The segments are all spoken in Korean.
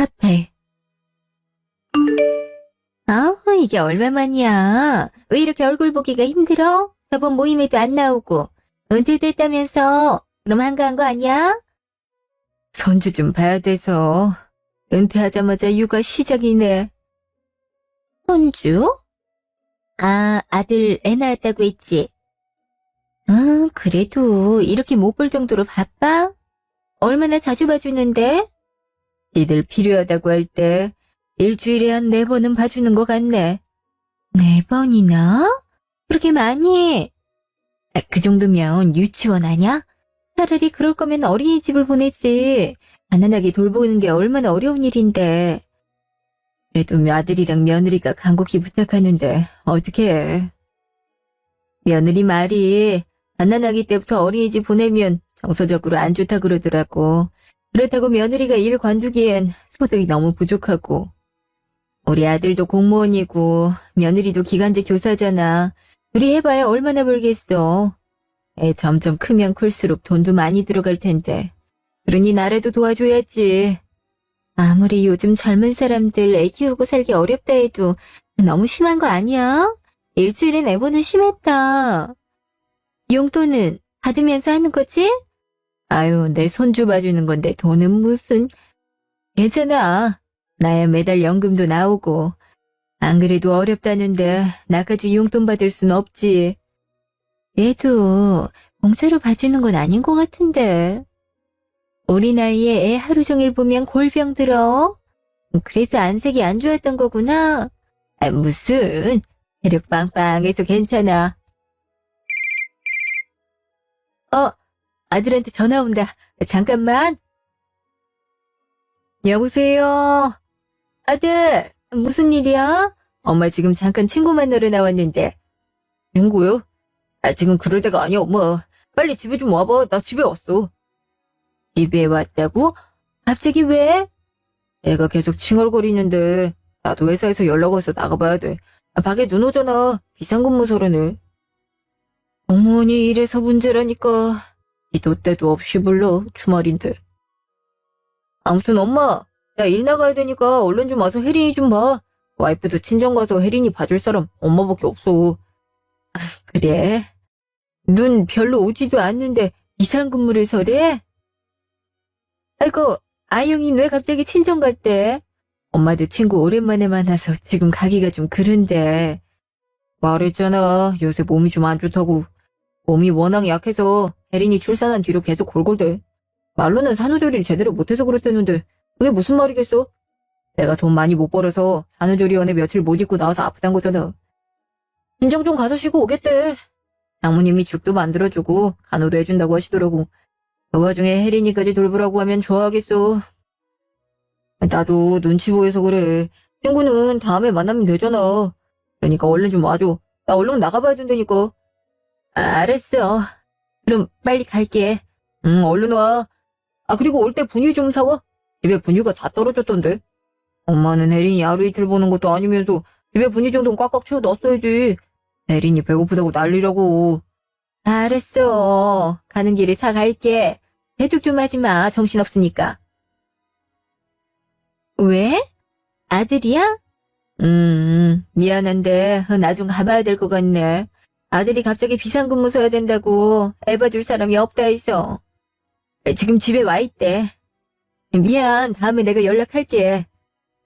카페. 이게 얼마만이야? 왜 이렇게 얼굴 보기가 힘들어? 저번 모임에도 안 나오고. 은퇴도 했다면서. 그럼 한가한 거 아니야? 손주 좀 봐야 돼서. 은퇴하자마자 육아 시작이네. 손주? 아들 애 낳았다고 했지? 그래도 이렇게 못 볼 정도로 바빠? 얼마나 자주 봐주는데? 니들 필요하다고 할 때 일주일에 한 4번은 봐주는 것 같네. 4번이나? 그렇게 많이? 그 정도면 유치원 아냐? 차라리 그럴 거면 어린이집을 보내지. 가난하게 돌보는 게 얼마나 어려운 일인데. 그래도 아들이랑 며느리가 간곡히 부탁하는데 어떻게 해. 며느리 말이 가난하기 때부터 어린이집 보내면 정서적으로 안 좋다 그러더라고. 그렇다고 며느리가 일 관두기엔 소득이 너무 부족하고. 우리 아들도 공무원이고 며느리도 기간제 교사잖아. 둘이 해봐야 얼마나 벌겠어. 애 점점 크면 클수록 돈도 많이 들어갈 텐데. 그러니 나라도 도와줘야지. 아무리 요즘 젊은 사람들 애 키우고 살기 어렵다 해도 너무 심한 거 아니야? 일주일에 4번은 심했다. 용돈은 받으면서 하는 거지? 아유, 내 손주 봐주는 건데 돈은 무슨. 괜찮아. 나야 매달 연금도 나오고. 안 그래도 어렵다는데 나까지 용돈 받을 순 없지. 얘도 공짜로 봐주는 건 아닌 것 같은데. 우리 나이에 애 하루 종일 보면 골병 들어. 그래서 안색이 안 좋았던 거구나. 무슨. 혈액 빵빵해서 괜찮아. 아들한테 전화 온다. 잠깐만. 여보세요. 아들, 무슨 일이야? 엄마 지금 잠깐 친구 만나러 나왔는데. 친구요? 지금 그럴 때가 아니야, 엄마. 빨리 집에 좀 와봐. 나 집에 왔어. 집에 왔다고? 갑자기 왜? 애가 계속 칭얼거리는데 나도 회사에서 연락 와서 나가봐야 돼. 밖에 눈 오잖아. 비상근무소라네. 공무원이 이래서 문제라니까. 기도 때도 없이 불러. 주말인데. 아무튼 엄마, 나 일 나가야 되니까 얼른 좀 와서 혜린이 좀 봐. 와이프도 친정 가서 혜린이 봐줄 사람 엄마밖에 없어. 그래? 눈 별로 오지도 않는데 비상근무를 서래? 아이고, 아영이 왜 갑자기 친정 갔대? 엄마도 친구 오랜만에 만나서 지금 가기가 좀 그런데. 말했잖아. 요새 몸이 좀 안 좋다고. 몸이 워낙 약해서 혜린이 출산한 뒤로 계속 골골대. 말로는 산후조리를 제대로 못해서 그랬다는데 그게 무슨 말이겠어? 내가 돈 많이 못 벌어서 산후조리원에 며칠 못 있고 나와서 아프단 거잖아. 친정 좀 가서 쉬고 오겠대. 장모님이 죽도 만들어주고 간호도 해준다고 하시더라고. 그 와중에 혜린이까지 돌보라고 하면 좋아하겠어. 나도 눈치 보여서 그래. 친구는 다음에 만나면 되잖아. 그러니까 얼른 좀 와줘. 나 얼른 나가봐야 된다니까. 알았어. 그럼 빨리 갈게. 얼른 와. 그리고 올 때 분유 좀 사와. 집에 분유가 다 떨어졌던데. 엄마는 혜린이 하루 이틀 보는 것도 아니면서 집에 분유 정도는 꽉꽉 채워 넣었어야지. 혜린이 배고프다고 난리라고. 알았어. 가는 길에 사갈게. 대충 좀 하지 마. 정신없으니까. 왜? 아들이야? 미안한데 나 좀 가봐야 될 것 같네. 아들이 갑자기 비상근무 서야 된다고 애 봐줄 사람이 없다 해서. 지금 집에 와 있대. 미안. 다음에 내가 연락할게.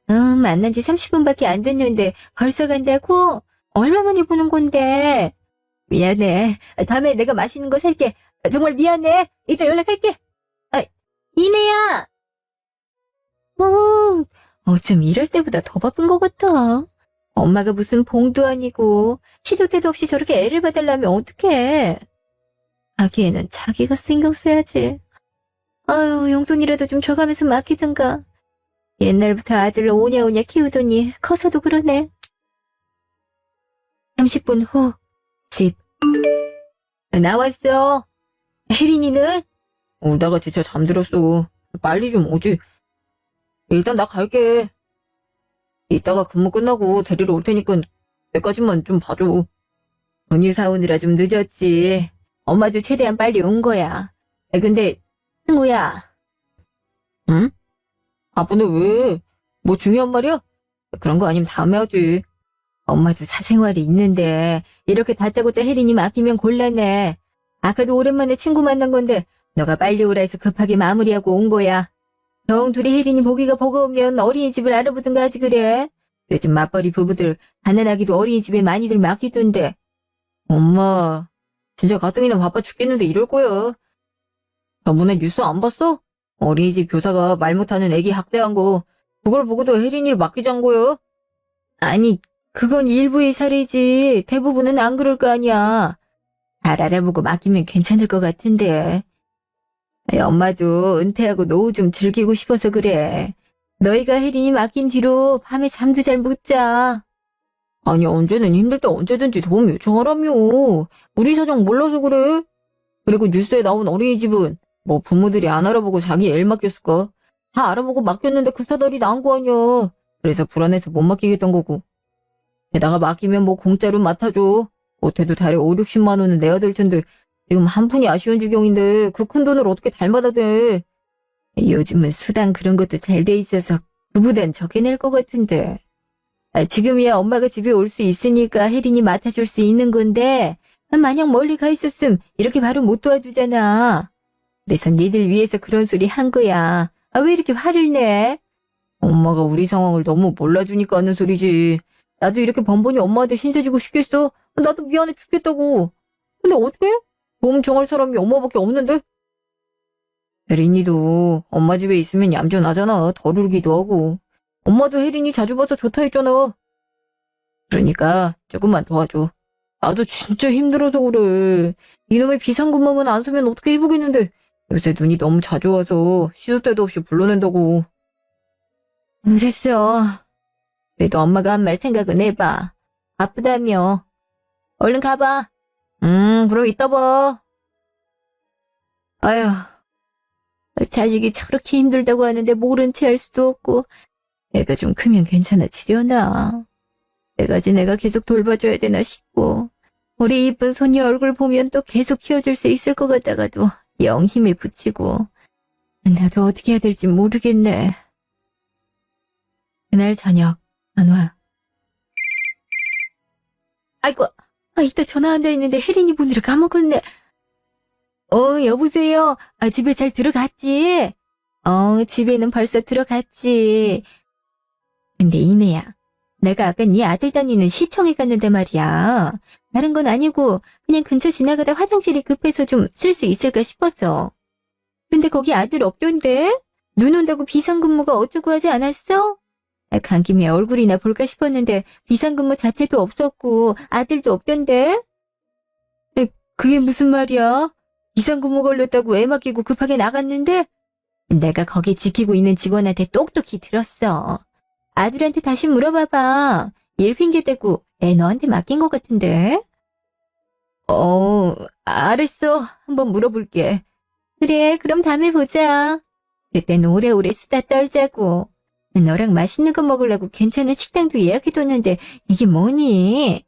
만난 지 30분밖에 안 됐는데 벌써 간다고? 얼마 만에 보는 건데. 미안해. 다음에 내가 맛있는 거 살게. 정말 미안해. 이따 연락할게. 이내야. 어쩜 이럴 때보다 더 바쁜 것 같아. 엄마가 무슨 봉도 아니고 시도 때도 없이 저렇게 애를 봐달라면 어떡해. 아기에는 자기가 신경 써야지. 아유, 용돈이라도 좀 줘가면서 맡기든가. 옛날부터 아들을 오냐오냐 키우더니 커서도 그러네. 30분 후 집. 나왔어. 혜린이는? 오다가 지쳐 잠들었어. 빨리 좀 오지. 일단 나 갈게. 이따가 근무 끝나고 데리러 올 테니까 내까지만 좀 봐줘. 분유 사오느라 좀 늦었지. 엄마도 최대한 빨리 온 거야. 근데 승우야. 응? 바쁜데 왜? 뭐 중요한 말이야? 그런 거 아니면 다음에 하지. 엄마도 사생활이 있는데 이렇게 다짜고짜 혜린이 맡기면 곤란해. 아까도 오랜만에 친구 만난 건데 너가 빨리 오라 해서 급하게 마무리하고 온 거야. 정 둘이 혜린이 보기가 버거우면 어린이집을 알아보든가 하지 그래. 요즘 맞벌이 부부들 가난하기도 어린이집에 많이들 맡기던데. 엄마, 진짜 가뜩이나 바빠 죽겠는데 이럴 거야. 저번에 뉴스 안 봤어? 어린이집 교사가 말 못하는 애기 학대한 거. 그걸 보고도 혜린이를 맡기자는 거야. 아니, 그건 일부의 사례지. 대부분은 안 그럴 거 아니야. 잘 알아보고 맡기면 괜찮을 것 같은데. 엄마도 은퇴하고 노후 좀 즐기고 싶어서 그래. 너희가 혜린이 맡긴 뒤로 밤에 잠도 잘 못 자. 아니, 언제는 힘들 때 언제든지 도움 요청하라며. 우리 사정 몰라서 그래. 그리고 뉴스에 나온 어린이집은 뭐 부모들이 안 알아보고 자기 애 맡겼을까? 다 알아보고 맡겼는데 그 사달이 나은 거 아니야. 그래서 불안해서 못 맡기겠던 거고. 게다가 맡기면 뭐 공짜로 맡아줘. 못해도 달에 5, 60만 원은 내야 될 텐데 지금 한 푼이 아쉬운 지경인데 그 큰 돈을 어떻게 달마다 대. 요즘은 수당 그런 것도 잘 돼 있어서 그보단 적게 낼 것 같은데. 지금이야 엄마가 집에 올 수 있으니까 혜린이 맡아줄 수 있는 건데 만약 멀리 가 있었음 이렇게 바로 못 도와주잖아. 그래서 니들 위해서 그런 소리 한 거야. 왜 이렇게 화를 내? 엄마가 우리 상황을 너무 몰라주니까 하는 소리지. 나도 이렇게 번번이 엄마한테 신세지고 싶겠어? 나도 미안해 죽겠다고. 근데 어떡해? 도움 청할 사람이 엄마밖에 없는데? 혜린이도 엄마 집에 있으면 얌전하잖아. 덜 울기도 하고. 엄마도 혜린이 자주 봐서 좋다 했잖아. 그러니까 조금만 도와줘. 나도 진짜 힘들어서 그래. 이놈의 비상근무만 안 서면 어떻게 해보겠는데. 요새 눈이 너무 자주 와서 시도 때도 없이 불러낸다고. 그랬어. 그래도 엄마가 한 말 생각은 해봐. 바쁘다며. 얼른 가봐. 그럼 이따 봐. 아휴, 자식이 저렇게 힘들다고 하는데 모른 채 할 수도 없고 애가 좀 크면 괜찮아지려나. 내가지 내가 계속 돌봐줘야 되나 싶고 우리 이쁜 손녀 얼굴 보면 또 계속 키워줄 수 있을 것 같다가도 영 힘이 붙이고 나도 어떻게 해야 될지 모르겠네. 그날 저녁 전화. 아이고, 이따 전화한다 했는데 혜린이 보느라 까먹었네. 여보세요? 집에 잘 들어갔지? 집에는 벌써 들어갔지. 근데 이내야, 내가 아까 네 아들 다니는 시청에 갔는데 말이야. 다른 건 아니고 그냥 근처 지나가다 화장실이 급해서 좀 쓸 수 있을까 싶었어. 근데 거기 아들 없던데? 눈 온다고 비상근무가 어쩌고 하지 않았어? 간 김에 얼굴이나 볼까 싶었는데 비상근무 자체도 없었고 아들도 없던데? 그게 무슨 말이야? 비상근무 걸렸다고 애 맡기고 급하게 나갔는데? 내가 거기 지키고 있는 직원한테 똑똑히 들었어. 아들한테 다시 물어봐봐. 일 핑계대고 애 너한테 맡긴 것 같은데? 알았어. 한번 물어볼게. 그래, 그럼 다음에 보자. 그땐 오래오래 수다 떨자고. 너랑 맛있는 거 먹으려고 괜찮은 식당도 예약해뒀는데 이게 뭐니?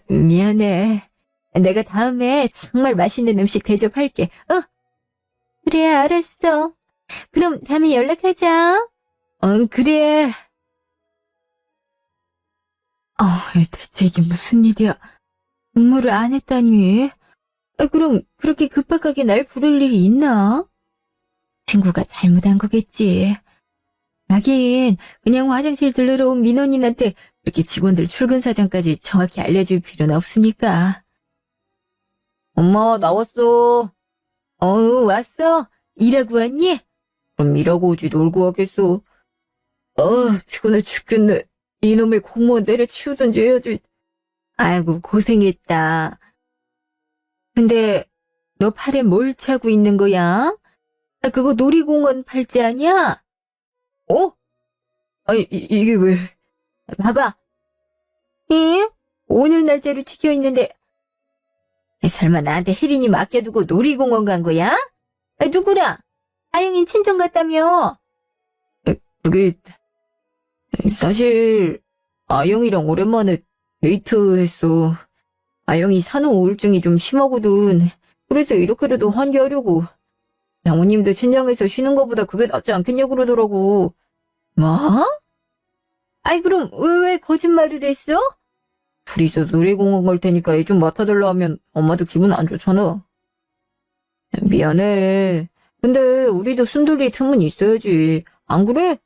미안해. 내가 다음에 정말 맛있는 음식 대접할게. 그래, 알았어. 그럼 다음에 연락하자. 그래. 대체 이게 무슨 일이야? 근무를 안 했다니? 그럼 그렇게 급박하게 날 부를 일이 있나? 친구가 잘못한 거겠지. 하긴 그냥 화장실 들르러 온 민원인한테 그렇게 직원들 출근 사정까지 정확히 알려줄 필요는 없으니까. 엄마 나왔어. 왔어? 일하고 왔니? 그럼 일하고 오지 놀고 와겠어. 피곤해 죽겠네. 이놈의 공무원 내려치우든지 해야지. 아이고 고생했다. 근데 너 팔에 뭘 차고 있는 거야? 그거 놀이공원 팔찌 아니야? 이게 왜? 봐봐. 오늘 날짜로 찍혀있는데 설마 나한테 혜린이 맡겨두고 놀이공원 간 거야? 누구랑? 아영인 친정 갔다며? 그게 사실 아영이랑 오랜만에 데이트했어. 아영이 산후 우울증이 좀 심하거든. 그래서 이렇게라도 환기하려고. 장모님도 친정에서 쉬는 거보다 그게 낫지 않겠냐 그러더라고. 뭐? 아이, 그럼 왜 거짓말을 했어? 둘이서 놀이공원 갈 테니까 애 좀 맡아달라 하면 엄마도 기분 안 좋잖아. 미안해. 근데 우리도 순돌이 틈은 있어야지. 안 그래?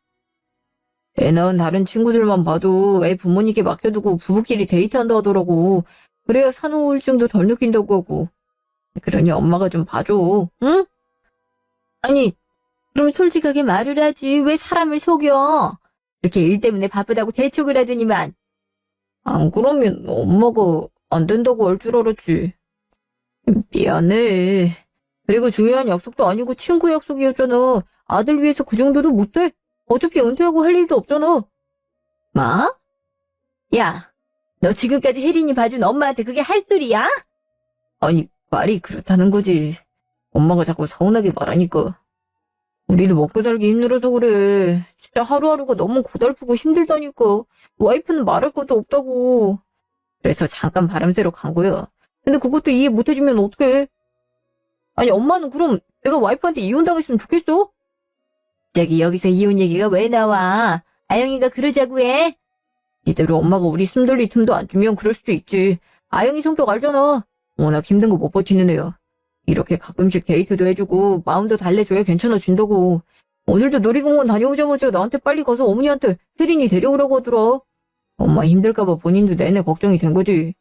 애 낳은 다른 친구들만 봐도 애 부모님께 맡겨두고 부부끼리 데이트한다 하더라고. 그래야 산후 우울증도 덜 느낀다고 하고. 그러니 엄마가 좀 봐줘, 응? 아니, 그럼 솔직하게 말을 하지. 왜 사람을 속여? 이렇게 일 때문에 바쁘다고 대촉을 하더니만. 안 그러면 엄마가 안 된다고 할 줄 알았지. 미안해. 그리고 중요한 약속도 아니고 친구 약속이었잖아. 아들 위해서 그 정도도 못해? 어차피 은퇴하고 할 일도 없잖아. 뭐? 야, 너 지금까지 혜린이 봐준 엄마한테 그게 할 소리야? 아니, 말이 그렇다는 거지. 엄마가 자꾸 서운하게 말하니까. 우리도 먹고 살기 힘들어서 그래. 진짜 하루하루가 너무 고달프고 힘들다니까. 와이프는 말할 것도 없다고. 그래서 잠깐 바람 쐬러 간 거야. 근데 그것도 이해 못 해주면 어떡해? 아니, 엄마는 그럼 내가 와이프한테 이혼당했으면 좋겠어? 갑자기 여기서 이혼 얘기가 왜 나와? 아영이가 그러자고 해? 이대로 엄마가 우리 숨 돌릴 틈도 안 주면 그럴 수도 있지. 아영이 성격 알잖아. 워낙 힘든 거 못 버티는 애야. 이렇게 가끔씩 데이트도 해주고 마음도 달래줘야 괜찮아진다고. 오늘도 놀이공원 다녀오자마자 나한테 빨리 가서 어머니한테 혜린이 데려오라고 하더라. 엄마 힘들까봐 본인도 내내 걱정이 된 거지.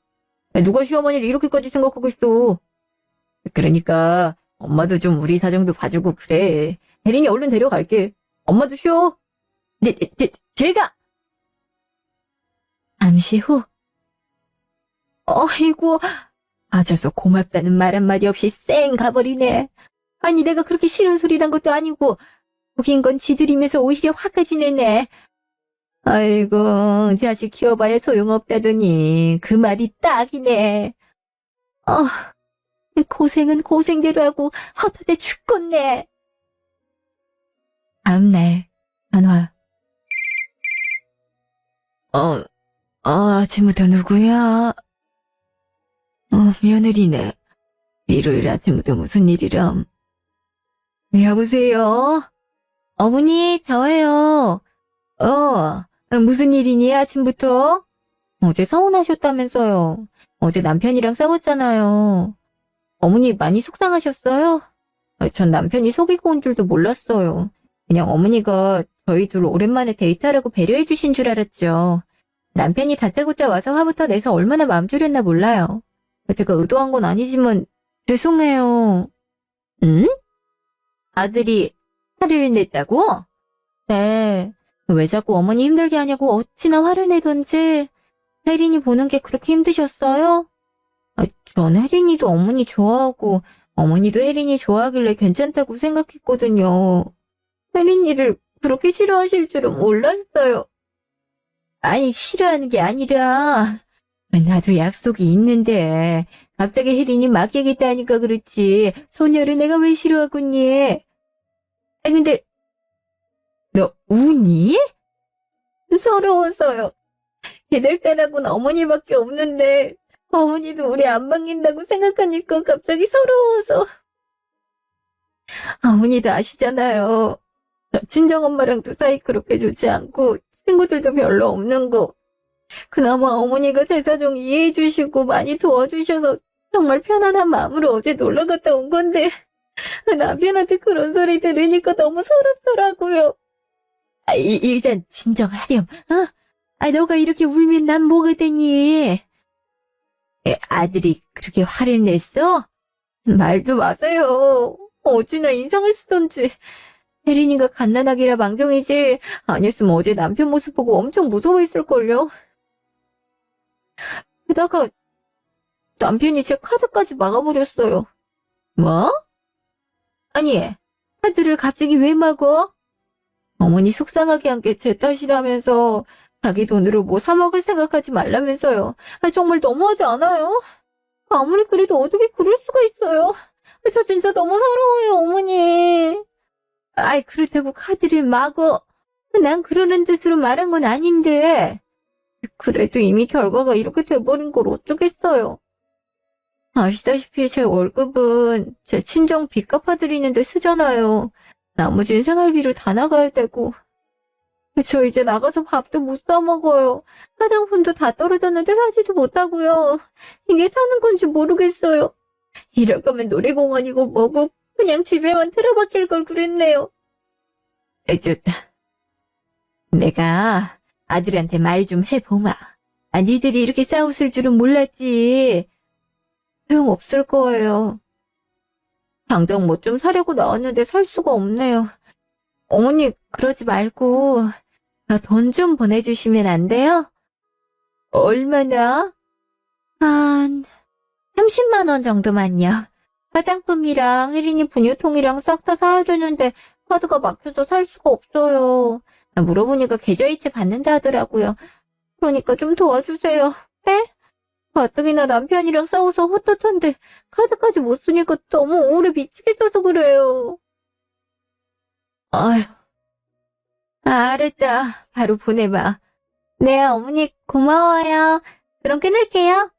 누가 시어머니를 이렇게까지 생각하고 있어. 그러니까 엄마도 좀 우리 사정도 봐주고 그래. 혜린이 얼른 데려갈게. 엄마도 쉬어. 제가! 잠시 후. 어이구, 아줘서 고맙다는 말 한마디 없이 쌩 가버리네. 아니, 내가 그렇게 싫은 소리란 것도 아니고 웃긴 건 지들이면서 오히려 화까지 내네. 아이고, 자식 키워봐야 소용없다더니 그 말이 딱이네. 고생은 고생대로 하고 헛헛해 죽겠네. 다음날 전화. 아침부터 누구야? 며느리네. 일요일 아침부터 무슨 일이람? 여보세요? 어머니, 저예요. 무슨 일이니, 아침부터? 어제 서운하셨다면서요. 어제 남편이랑 싸웠잖아요. 어머니 많이 속상하셨어요? 전 남편이 속이고 온 줄도 몰랐어요. 그냥 어머니가 저희 둘 오랜만에 데이트하라고 배려해 주신 줄 알았죠. 남편이 다짜고짜 와서 화부터 내서 얼마나 마음 졸였나 몰라요. 제가 의도한 건 아니지만 죄송해요. 응? 아들이 화를 냈다고? 네. 왜 자꾸 어머니 힘들게 하냐고 어찌나 화를 내던지. 혜린이 보는 게 그렇게 힘드셨어요? 전 혜린이도 어머니 좋아하고 어머니도 혜린이 좋아하길래 괜찮다고 생각했거든요. 혜린이를 그렇게 싫어하실 줄은 몰랐어요. 아니, 싫어하는 게 아니라 나도 약속이 있는데 갑자기 혜린이 맡기겠다 하니까 그렇지. 소녀를 내가 왜 싫어하겠니? 근데 너 우니? 서러워서요. 걔들 딸하고는 어머니밖에 없는데 어머니도 우리 안 맡긴다고 생각하니까 갑자기 서러워서. 어머니도 아시잖아요. 친정엄마랑도 사이 그렇게 좋지 않고 친구들도 별로 없는 거. 그나마 어머니가 제 사정 이해해 주시고 많이 도와주셔서 정말 편안한 마음으로 어제 놀러 갔다 온 건데 남편한테 그런 소리 들으니까 너무 서럽더라고요. 일단 진정하렴. 너가 이렇게 울면 난 뭐가 되니? 아들이 그렇게 화를 냈어? 말도 마세요. 어찌나 인상을 쓰던지. 혜린이가 갓난아기라 망정이지 아니었으면 어제 남편 모습 보고 엄청 무서워했을걸요. 게다가 남편이 제 카드까지 막아버렸어요. 뭐? 아니, 카드를 갑자기 왜 막어? 어머니 속상하게 한 게 제 탓이라면서 자기 돈으로 뭐 사 먹을 생각하지 말라면서요. 정말 너무하지 않아요? 아무리 그래도 어떻게 그럴 수가 있어요? 저 진짜 너무 서러워요, 어머니. 그렇다고 카드를 막어. 난 그러는 뜻으로 말한 건 아닌데. 그래도 이미 결과가 이렇게 돼버린 걸 어쩌겠어요. 아시다시피 제 월급은 제 친정 빚 갚아드리는데 쓰잖아요. 나머지는 생활비로 다 나가야 되고. 저 이제 나가서 밥도 못 사 먹어요. 화장품도 다 떨어졌는데 사지도 못하고요. 이게 사는 건지 모르겠어요. 이럴 거면 놀이공원이고 뭐고 그냥 집에만 틀어박힐 걸 그랬네요. 좋다. 내가 아들한테 말 좀 해보마. 니들이 이렇게 싸웠을 줄은 몰랐지. 소용없을 거예요. 당장 뭐 좀 사려고 나왔는데 살 수가 없네요. 어머니 그러지 말고 돈 좀 보내주시면 안 돼요? 얼마나? 한 30만 원 정도만요. 화장품이랑 혜린이 분유통이랑 싹 다 사야 되는데 카드가 막혀서 살 수가 없어요. 물어보니까 계좌이체 받는다 하더라고요. 그러니까 좀 도와주세요. 네? 가뜩이나 남편이랑 싸워서 헛헛한데 카드까지 못 쓰니까 너무 우울해 미치겠어서 그래요. 아휴. 알았다. 바로 보내봐. 네, 어머니 고마워요. 그럼 끊을게요.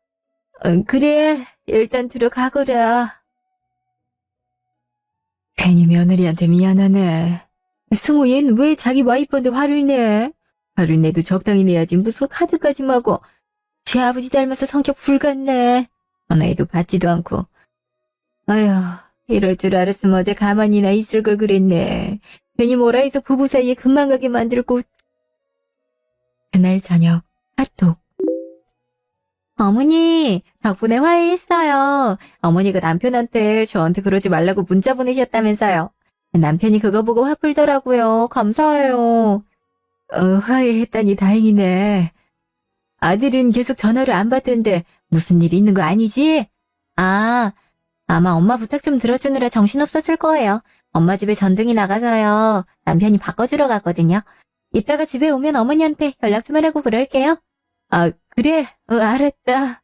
그래. 일단 들어가거라. 괜히 며느리한테 미안하네. 승호 얘는 왜 자기 와이프한테 화를 내? 화를 내도 적당히 내야지 무슨 카드까지 마고. 지 아버지 닮아서 성격 불같네. 전화해도 받지도 않고. 아휴, 이럴 줄 알았으면 어제 가만히나 있을 걸 그랬네. 괜히 뭐라 해서 부부 사이에 금방 가게 만들고. 그날 저녁 카톡. 어머니, 덕분에 화해했어요. 어머니가 남편한테 저한테 그러지 말라고 문자 보내셨다면서요. 남편이 그거 보고 화풀더라고요. 감사해요. 화해했다니 다행이네. 아들은 계속 전화를 안 받던데 무슨 일이 있는 거 아니지? 아마 엄마 부탁 좀 들어주느라 정신없었을 거예요. 엄마 집에 전등이 나가서요. 남편이 바꿔주러 갔거든요. 이따가 집에 오면 어머니한테 연락 좀 하라고 그럴게요. 그래. 알았다.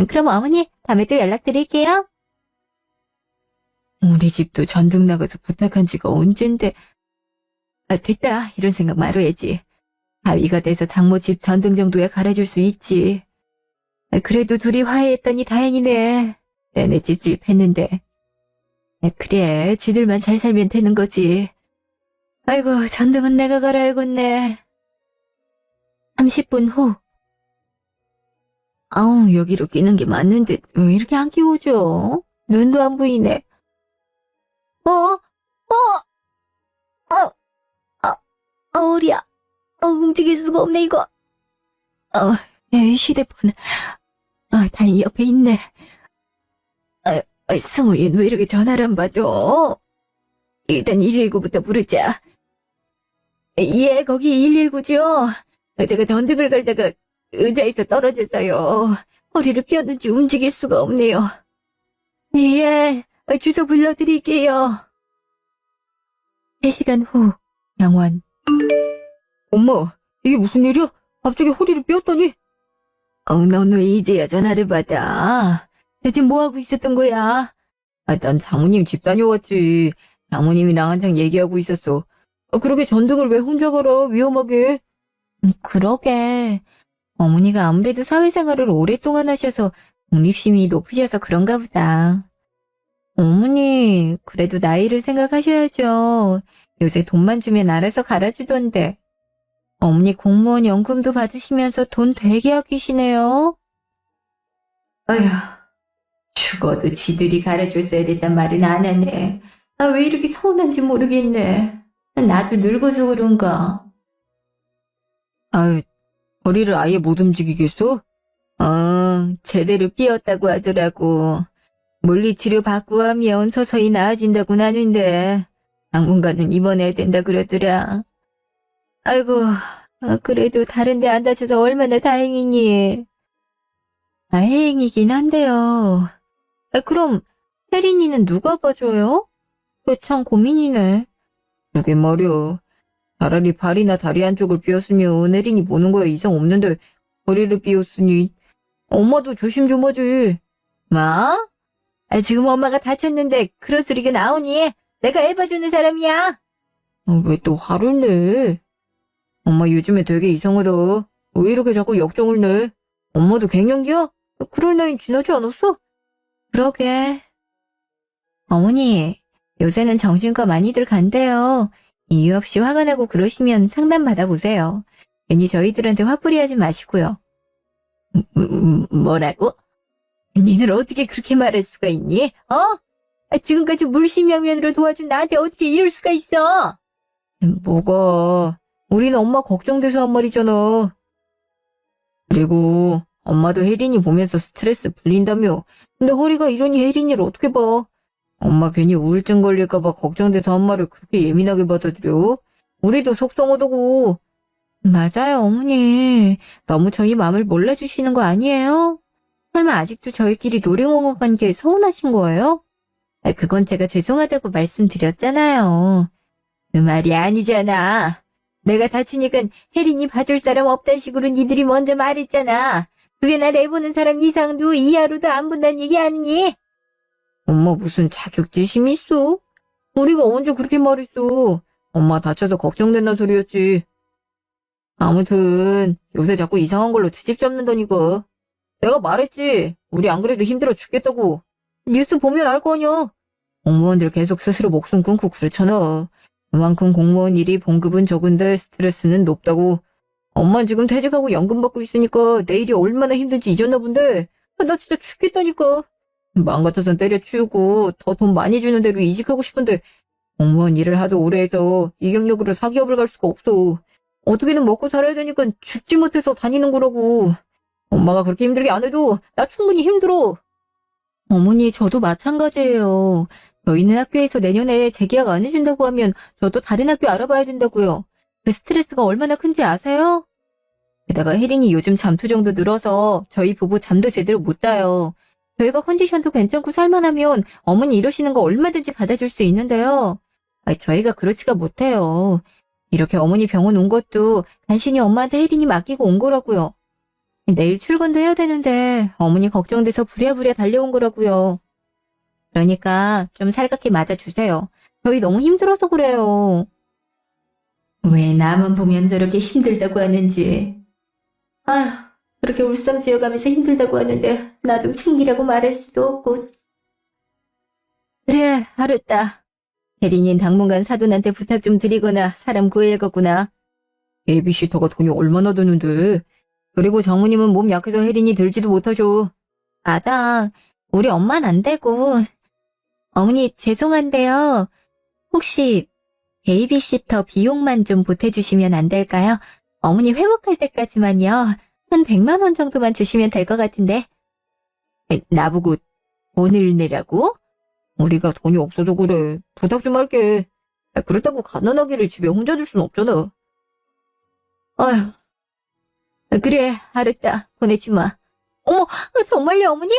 그럼 어머니, 다음에 또 연락드릴게요. 우리 집도 전등 나가서 부탁한 지가 언젠데. 됐다. 이런 생각 말아야지. 가위가 돼서 장모 집 전등 정도야 갈아줄 수 있지. 그래도 둘이 화해했다니 다행이네. 내내 찝찝했는데. 그래, 지들만 잘 살면 되는 거지. 아이고, 전등은 내가 갈아야겠네. 30분 후. 여기로 끼는 게 맞는데 왜 이렇게 안 끼워져? 눈도 안 보이네. 허리야. 움직일 수가 없네, 이거. 휴대폰. 다행히 옆에 있네. 승우, 얘는 왜 이렇게 전화를 안 받아? 일단 119부터 부르자. 예, 거기 119죠? 제가 전등을 갈다가 의자에서 떨어졌어요. 허리를 뼈는지 움직일 수가 없네요. 예, 주소 불러드릴게요. 3시간 후, 병원. 엄마, 이게 무슨 일이야? 갑자기 허리를 뼈었더니. 넌 왜 이제야 전화를 받아? 대체 뭐하고 있었던 거야? 난 장모님 집 다녀왔지. 장모님이랑 한창 얘기하고 있었어. 그러게 전등을 왜 혼자 걸어? 위험하게. 그러게. 어머니가 아무래도 사회생활을 오랫동안 하셔서 독립심이 높으셔서 그런가 보다. 어머니, 그래도 나이를 생각하셔야죠. 요새 돈만 주면 알아서 갈아주던데. 어머니 공무원 연금도 받으시면서 돈 되게 아끼시네요. 아휴, 죽어도 지들이 갈아줬어야 됐단 말은 안 하네. 왜 이렇게 서운한지 모르겠네. 나도 늙어서 그런가. 허리를 아예 못 움직이겠어? 제대로 삐었다고 하더라고. 물리치료 받고 하면 서서히 나아진다고 하는데 당분간은 입원해야 된다 그러더라. 아이고, 그래도 다른 데 안 다쳐서 얼마나 다행이니. 다행이긴 한데요. 그럼 혜린이는 누가 봐줘요? 그게 참 고민이네. 그러게 말이야. 차라리 발이나 다리 한쪽을 삐었으면 혜린이 보는 거에 이상 없는데 허리를 삐었으니 엄마도 조심 좀 하지. 뭐? 지금 엄마가 다쳤는데 그런 소리가 나오니? 내가 애 봐주는 사람이야. 왜 또 화를 내? 엄마 요즘에 되게 이상하다. 왜 이렇게 자꾸 역정을 내? 엄마도 갱년기야? 그럴 나이 지나지 않았어? 그러게. 어머니, 요새는 정신과 많이들 간대요. 이유 없이 화가 나고 그러시면 상담 받아보세요. 괜히 저희들한테 화풀이하지 마시고요. 뭐라고? 니는 어떻게 그렇게 말할 수가 있니? 지금까지 물심양면으로 도와준 나한테 어떻게 이럴 수가 있어? 뭐가? 우리는 엄마 걱정돼서 한 말이잖아. 그리고 엄마도 혜린이 보면서 스트레스 풀린다며. 근데 허리가 이러니 혜린이를 어떻게 봐? 엄마 괜히 우울증 걸릴까봐 걱정돼서 한 말을 그렇게 예민하게 받아들여? 우리도 속상하다고. 맞아요, 어머니. 너무 저희 마음을 몰라주시는 거 아니에요? 설마 아직도 저희끼리 놀이공원 간 게 서운하신 거예요? 그건 제가 죄송하다고 말씀드렸잖아요. 그 말이 아니잖아. 내가 다치니까 혜린이 봐줄 사람 없단 식으로 니들이 먼저 말했잖아. 그게 날 애보는 사람 이상도 이하로도 안 본다는 얘기 아니니? 엄마 무슨 자격지심이 있어? 우리가 언제 그렇게 말했어? 엄마 다쳐서 걱정된다는 소리였지. 아무튼 요새 자꾸 이상한 걸로 트집 잡는다니까. 내가 말했지. 우리 안 그래도 힘들어 죽겠다고. 뉴스 보면 알 거 아니야. 공무원들 계속 스스로 목숨 끊고 그렇잖아. 그만큼 공무원 일이 봉급은 적은데 스트레스는 높다고. 엄마 지금 퇴직하고 연금 받고 있으니까 내일이 얼마나 힘든지 잊었나 본데. 나 진짜 죽겠다니까. 마음 같아선 때려치우고 더 돈 많이 주는 대로 이직하고 싶은데 공무원 일을 하도 오래 해서 이 경력으로 사기업을 갈 수가 없어. 어떻게든 먹고 살아야 되니까 죽지 못해서 다니는 거라고. 엄마가 그렇게 힘들게 안 해도 나 충분히 힘들어. 어머니, 저도 마찬가지예요. 저희는 학교에서 내년에 재계약 안 해준다고 하면 저도 다른 학교 알아봐야 된다고요. 그 스트레스가 얼마나 큰지 아세요? 게다가 혜린이 요즘 잠투정도 늘어서 저희 부부 잠도 제대로 못 자요. 저희가 컨디션도 괜찮고 살만하면 어머니 이러시는 거 얼마든지 받아줄 수 있는데요. 저희가 그렇지가 못해요. 이렇게 어머니 병원 온 것도 간신히 엄마한테 혜린이 맡기고 온 거라고요. 내일 출근도 해야 되는데 어머니 걱정돼서 부랴부랴 달려온 거라고요. 그러니까 좀 살갑게 맞아주세요. 저희 너무 힘들어서 그래요. 왜 나만 보면 저렇게 힘들다고 하는지. 아휴, 그렇게 울상지어가면서 힘들다고 하는데 나 좀 챙기라고 말할 수도 없고. 그래, 알았다. 혜린이는 당분간 사돈한테 부탁 좀 드리거나 사람 구해야겠구나. 베이비시터가 돈이 얼마나 드는데. 그리고 장모님은 몸 약해서 혜린이 들지도 못하죠. 맞아. 우리 엄마는 안 되고. 어머니 죄송한데요. 혹시 베이비시터 비용만 좀 보태주시면 안 될까요? 어머니 회복할 때까지만요. 한 100만 원 정도만 주시면 될 것 같은데. 나보고 돈을 내라고? 우리가 돈이 없어서 그래. 부탁 좀 할게. 그렇다고 가난하기를 집에 혼자 둘 순 없잖아. 아휴. 그래, 알았다. 보내주마. 어머, 정말요, 어머니?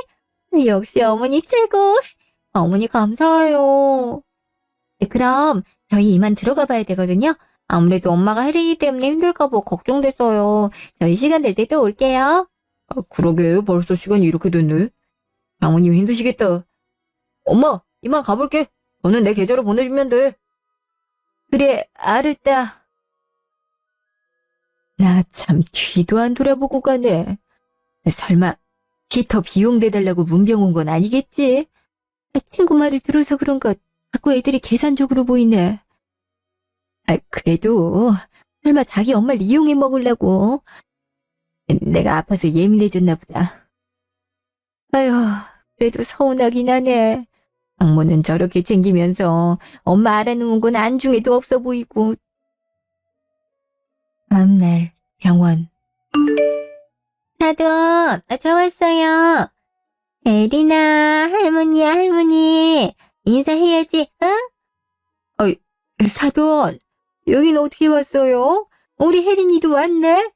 역시 어머니 최고. 어머니 감사해요. 네, 그럼 저희 이만 들어가 봐야 되거든요. 아무래도 엄마가 혜린이 때문에 힘들까 봐 걱정됐어요. 저희 시간 될 때 또 올게요. 그러게, 벌써 시간이 이렇게 됐네. 장모님 힘드시겠다. 엄마, 이만 가볼게. 너는 내 계좌로 보내주면 돼. 그래, 알았다. 나 참 뒤도 안 돌아보고 가네. 설마 시터 비용 대달라고 문병 온 건 아니겠지? 친구 말을 들어서 그런가 자꾸 애들이 계산적으로 보이네. 그래도 설마 자기 엄마를 이용해 먹으려고? 내가 아파서 예민해졌나 보다. 아휴, 그래도 서운하긴 하네. 장모는 저렇게 챙기면서 엄마 알아놓은 건 안중에도 없어 보이고. 다음날 병원. 사돈, 저 왔어요. 에리나, 할머니야, 할머니. 인사해야지, 응? 사돈, 여긴 어떻게 왔어요? 우리 혜린이도 왔네?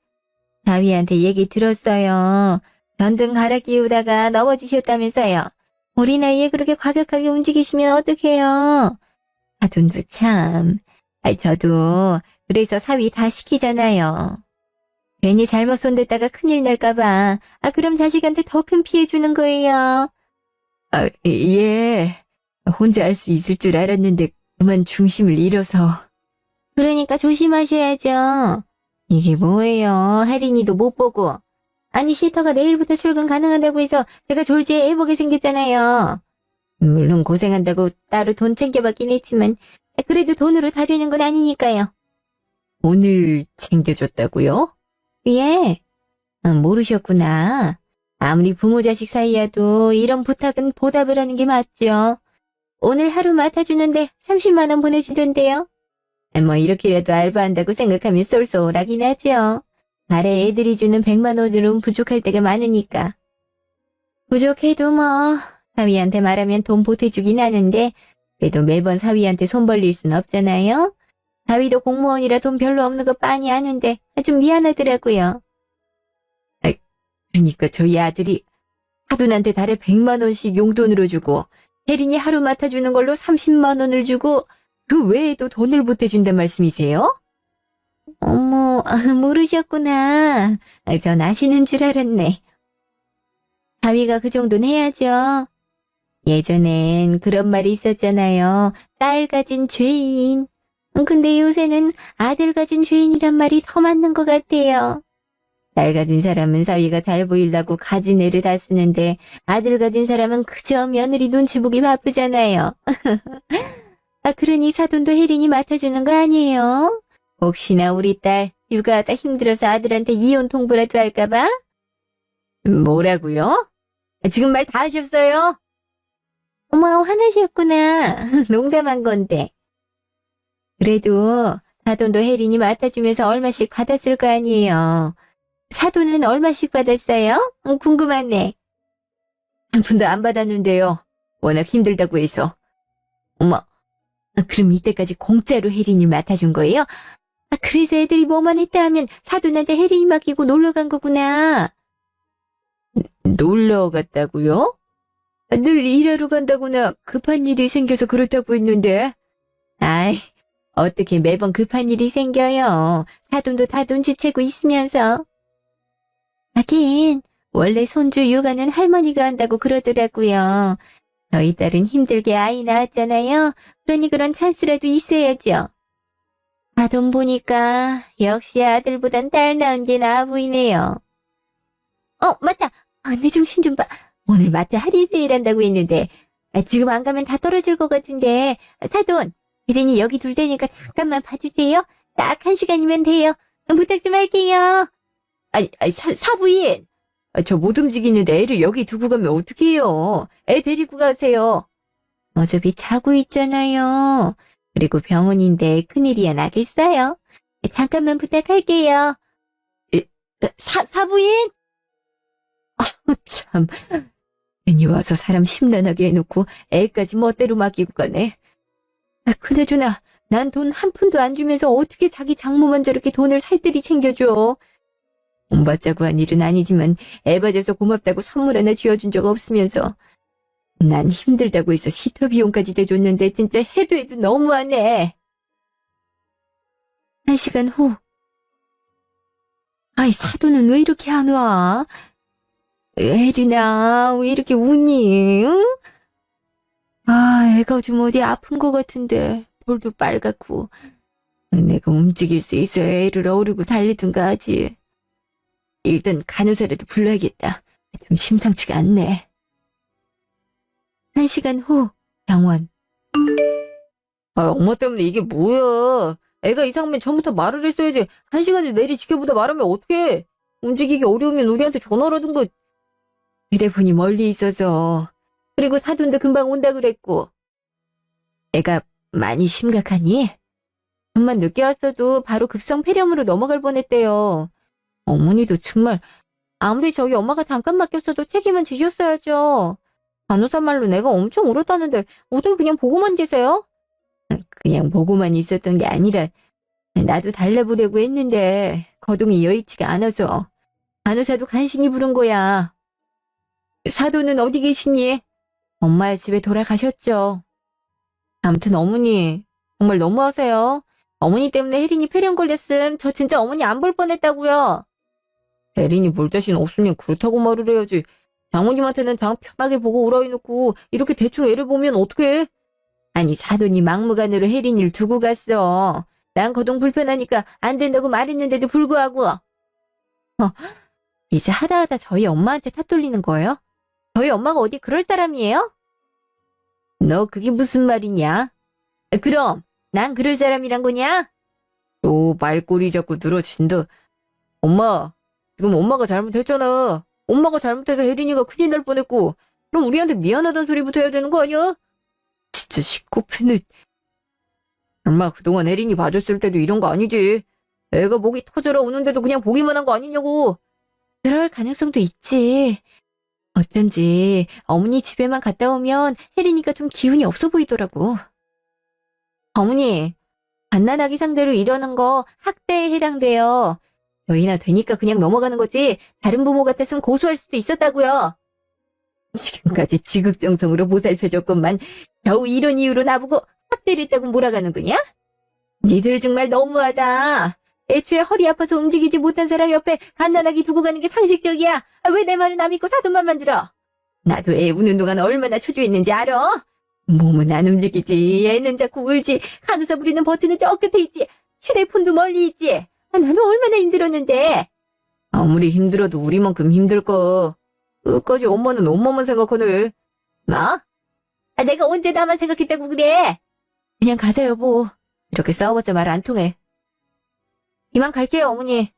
다위한테 얘기 들었어요. 전등 갈아 끼우다가 넘어지셨다면서요. 우리 나이에 그렇게 과격하게 움직이시면 어떡해요? 사돈도 참. 저도 그래서 사위 다 시키잖아요. 괜히 잘못 손댔다가 큰일 날까봐. 그럼 자식한테 더 큰 피해 주는 거예요. 예. 혼자 할 수 있을 줄 알았는데 그만 중심을 잃어서. 그러니까 조심하셔야죠. 이게 뭐예요? 혜린이도 못 보고. 아니 시터가 내일부터 출근 가능하다고 해서 제가 졸지에 애보게 생겼잖아요. 물론 고생한다고 따로 돈 챙겨받긴 했지만 그래도 돈으로 다 되는 건 아니니까요. 돈을 챙겨줬다고요? 예. 모르셨구나. 아무리 부모 자식 사이여도 이런 부탁은 보답을 하는 게 맞죠. 오늘 하루 맡아주는데 30만 원 보내주던데요. 뭐 이렇게라도 알바한다고 생각하면 쏠쏠하긴 하죠. 달에 애들이 주는 100만 원으로는 부족할 때가 많으니까. 부족해도 뭐 사위한테 말하면 돈 보태주긴 하는데 그래도 매번 사위한테 손 벌릴 순 없잖아요. 사위도 공무원이라 돈 별로 없는 거 빤히 아는데 좀 미안하더라고요. 그러니까 저희 아들이 사돈한테 달에 100만 원씩 용돈으로 주고 혜린이 하루 맡아주는 걸로 30만 원을 주고 그 외에도 돈을 보태준단 말씀이세요? 어머, 모르셨구나. 전 아시는 줄 알았네. 사위가 그 정도는 해야죠. 예전엔 그런 말이 있었잖아요. 딸 가진 죄인. 근데 요새는 아들 가진 죄인이란 말이 더 맞는 것 같아요. 딸 가진 사람은 사위가 잘 보이려고 가진 애를 다 쓰는데 아들 가진 사람은 그저 며느리 눈치 보기 바쁘잖아요. 그러니 사돈도 혜린이 맡아주는 거 아니에요? 혹시나 우리 딸 육아하다 힘들어서 아들한테 이혼 통보라도 할까봐? 뭐라고요? 지금 말 다 하셨어요? 어머, 화나셨구나. 농담한 건데. 그래도 사돈도 혜린이 맡아주면서 얼마씩 받았을 거 아니에요. 사돈은 얼마씩 받았어요? 궁금하네. 한 푼도 안 받았는데요. 워낙 힘들다고 해서. 어머, 그럼 이때까지 공짜로 혜린이를 맡아준 거예요? 그래서 애들이 뭐만 했다 하면 사돈한테 혜린이 맡기고 놀러 간 거구나. 놀러 갔다고요? 늘 일하러 간다거나 급한 일이 생겨서 그렇다고 했는데. 아이, 어떻게 매번 급한 일이 생겨요. 사돈도 다 눈치채고 있으면서. 하긴 원래 손주 육아는 할머니가 한다고 그러더라고요. 저희 딸은 힘들게 아이 낳았잖아요. 그러니 그런 찬스라도 있어야죠. 사돈 보니까 역시 아들보단 딸 낳은 게 나아 보이네요. 맞다. 내 정신 좀 봐. 오늘 마트 할인 세일한다고 했는데 지금 안 가면 다 떨어질 것 같은데. 사돈, 혜린이 여기 둘 테니까 잠깐만 봐주세요. 딱 1시간이면 돼요. 부탁 좀 할게요. 사부인! 저 못 움직이는데 애를 여기 두고 가면 어떡해요? 애 데리고 가세요. 어차피 자고 있잖아요. 그리고 병원인데 큰일이야 나겠어요. 잠깐만 부탁할게요. 사부인? 참. 괜히 와서 사람 심란하게 해놓고 애까지 멋대로 맡기고 가네. 그나저나 난 돈 한 푼도 안 주면서 어떻게 자기 장모만 저렇게 돈을 살뜰히 챙겨줘. 돈 받자고 한 일은 아니지만 애 봐줘서 고맙다고 선물 하나 쥐어준 적 없으면서 난 힘들다고 해서 시터 비용까지 대줬는데 진짜 해도 너무하네. 1시간 후. 사돈은 왜 이렇게 안 와? 혜린아, 왜 이렇게 우니? 응? 애가 좀 어디 아픈 것 같은데 볼도 빨갛고. 내가 움직일 수 있어야 애를 어르고 달리든가 하지. 일단 간호사라도 불러야겠다. 좀 심상치가 않네. 1시간 후, 병원. 엄마 때문에 이게 뭐야. 애가 이상하면 처음부터 말을 했어야지. 1시간을 내리 지켜보다 말하면 어떡해. 움직이기 어려우면 우리한테 전화라든가. 휴대폰이 멀리 있어서. 그리고 사돈도 금방 온다 그랬고. 애가 많이 심각하니? 좀만 늦게 왔어도 바로 급성 폐렴으로 넘어갈 뻔했대요. 어머니도 정말 아무리 저희 엄마가 잠깐 맡겼어도 책임은 지셨어야죠. 간호사 말로 내가 엄청 울었다는데 어떻게 그냥 보고만 계세요? 그냥 보고만 있었던 게 아니라 나도 달래보려고 했는데 거동이 여의치가 않아서 간호사도 간신히 부른 거야. 사돈은 어디 계시니? 엄마 집에 돌아가셨죠. 아무튼 어머니 정말 너무하세요. 어머니 때문에 혜린이 폐렴 걸렸음. 저 진짜 어머니 안 볼 뻔했다고요. 혜린이 볼 자신 없으면 그렇다고 말을 해야지. 장모님한테는 장 편하게 보고 오라 해놓고 이렇게 대충 애를 보면 어떡해? 아니 사돈이 막무가내로 혜린이를 두고 갔어. 난 거동 불편하니까 안 된다고 말했는데도 불구하고. 이제 하다하다 저희 엄마한테 탓 돌리는 거예요? 저희 엄마가 어디 그럴 사람이에요? 너 그게 무슨 말이냐? 그럼 난 그럴 사람이란 거냐? 또 말꼬리 자꾸 늘어진다. 엄마, 지금 엄마가 잘못했잖아. 엄마가 잘못해서 혜린이가 큰일 날 뻔했고, 그럼 우리한테 미안하다는 소리부터 해야 되는 거 아니야? 진짜 시코패는. 엄마 그동안 혜린이 봐줬을 때도 이런 거 아니지. 애가 목이 터져라 우는데도 그냥 보기만 한 거 아니냐고. 그럴 가능성도 있지. 어쩐지 어머니 집에만 갔다 오면 혜린이가 좀 기운이 없어 보이더라고. 어머니, 갓난아기 상대로 이러는 거 학대에 해당돼요. 저희나 되니까 그냥 넘어가는 거지 다른 부모 같았으면 고소할 수도 있었다고요. 지금까지 지극정성으로 보살펴줬건만 겨우 이런 이유로 나보고 학대를 했다고 몰아가는 거냐? 니들 정말 너무하다. 애초에 허리 아파서 움직이지 못한 사람 옆에 갓난아기 두고 가는 게 상식적이야. 왜 내 말은 안 믿고 사돈만 만들어? 나도 애 우는 동안 얼마나 초조했는지 알아? 몸은 안 움직이지. 애는 자꾸 울지. 간호사 부리는 버튼은 저 끝에 있지. 휴대폰도 멀리 있지. 나도 얼마나 힘들었는데. 아무리 힘들어도 우리만큼 힘들까. 끝까지 엄마는 엄마만 생각하네. 나? 내가 언제 나만 생각했다고 그래? 그냥 가자 여보. 이렇게 싸워봤자 말 안 통해. 이만 갈게요 어머니.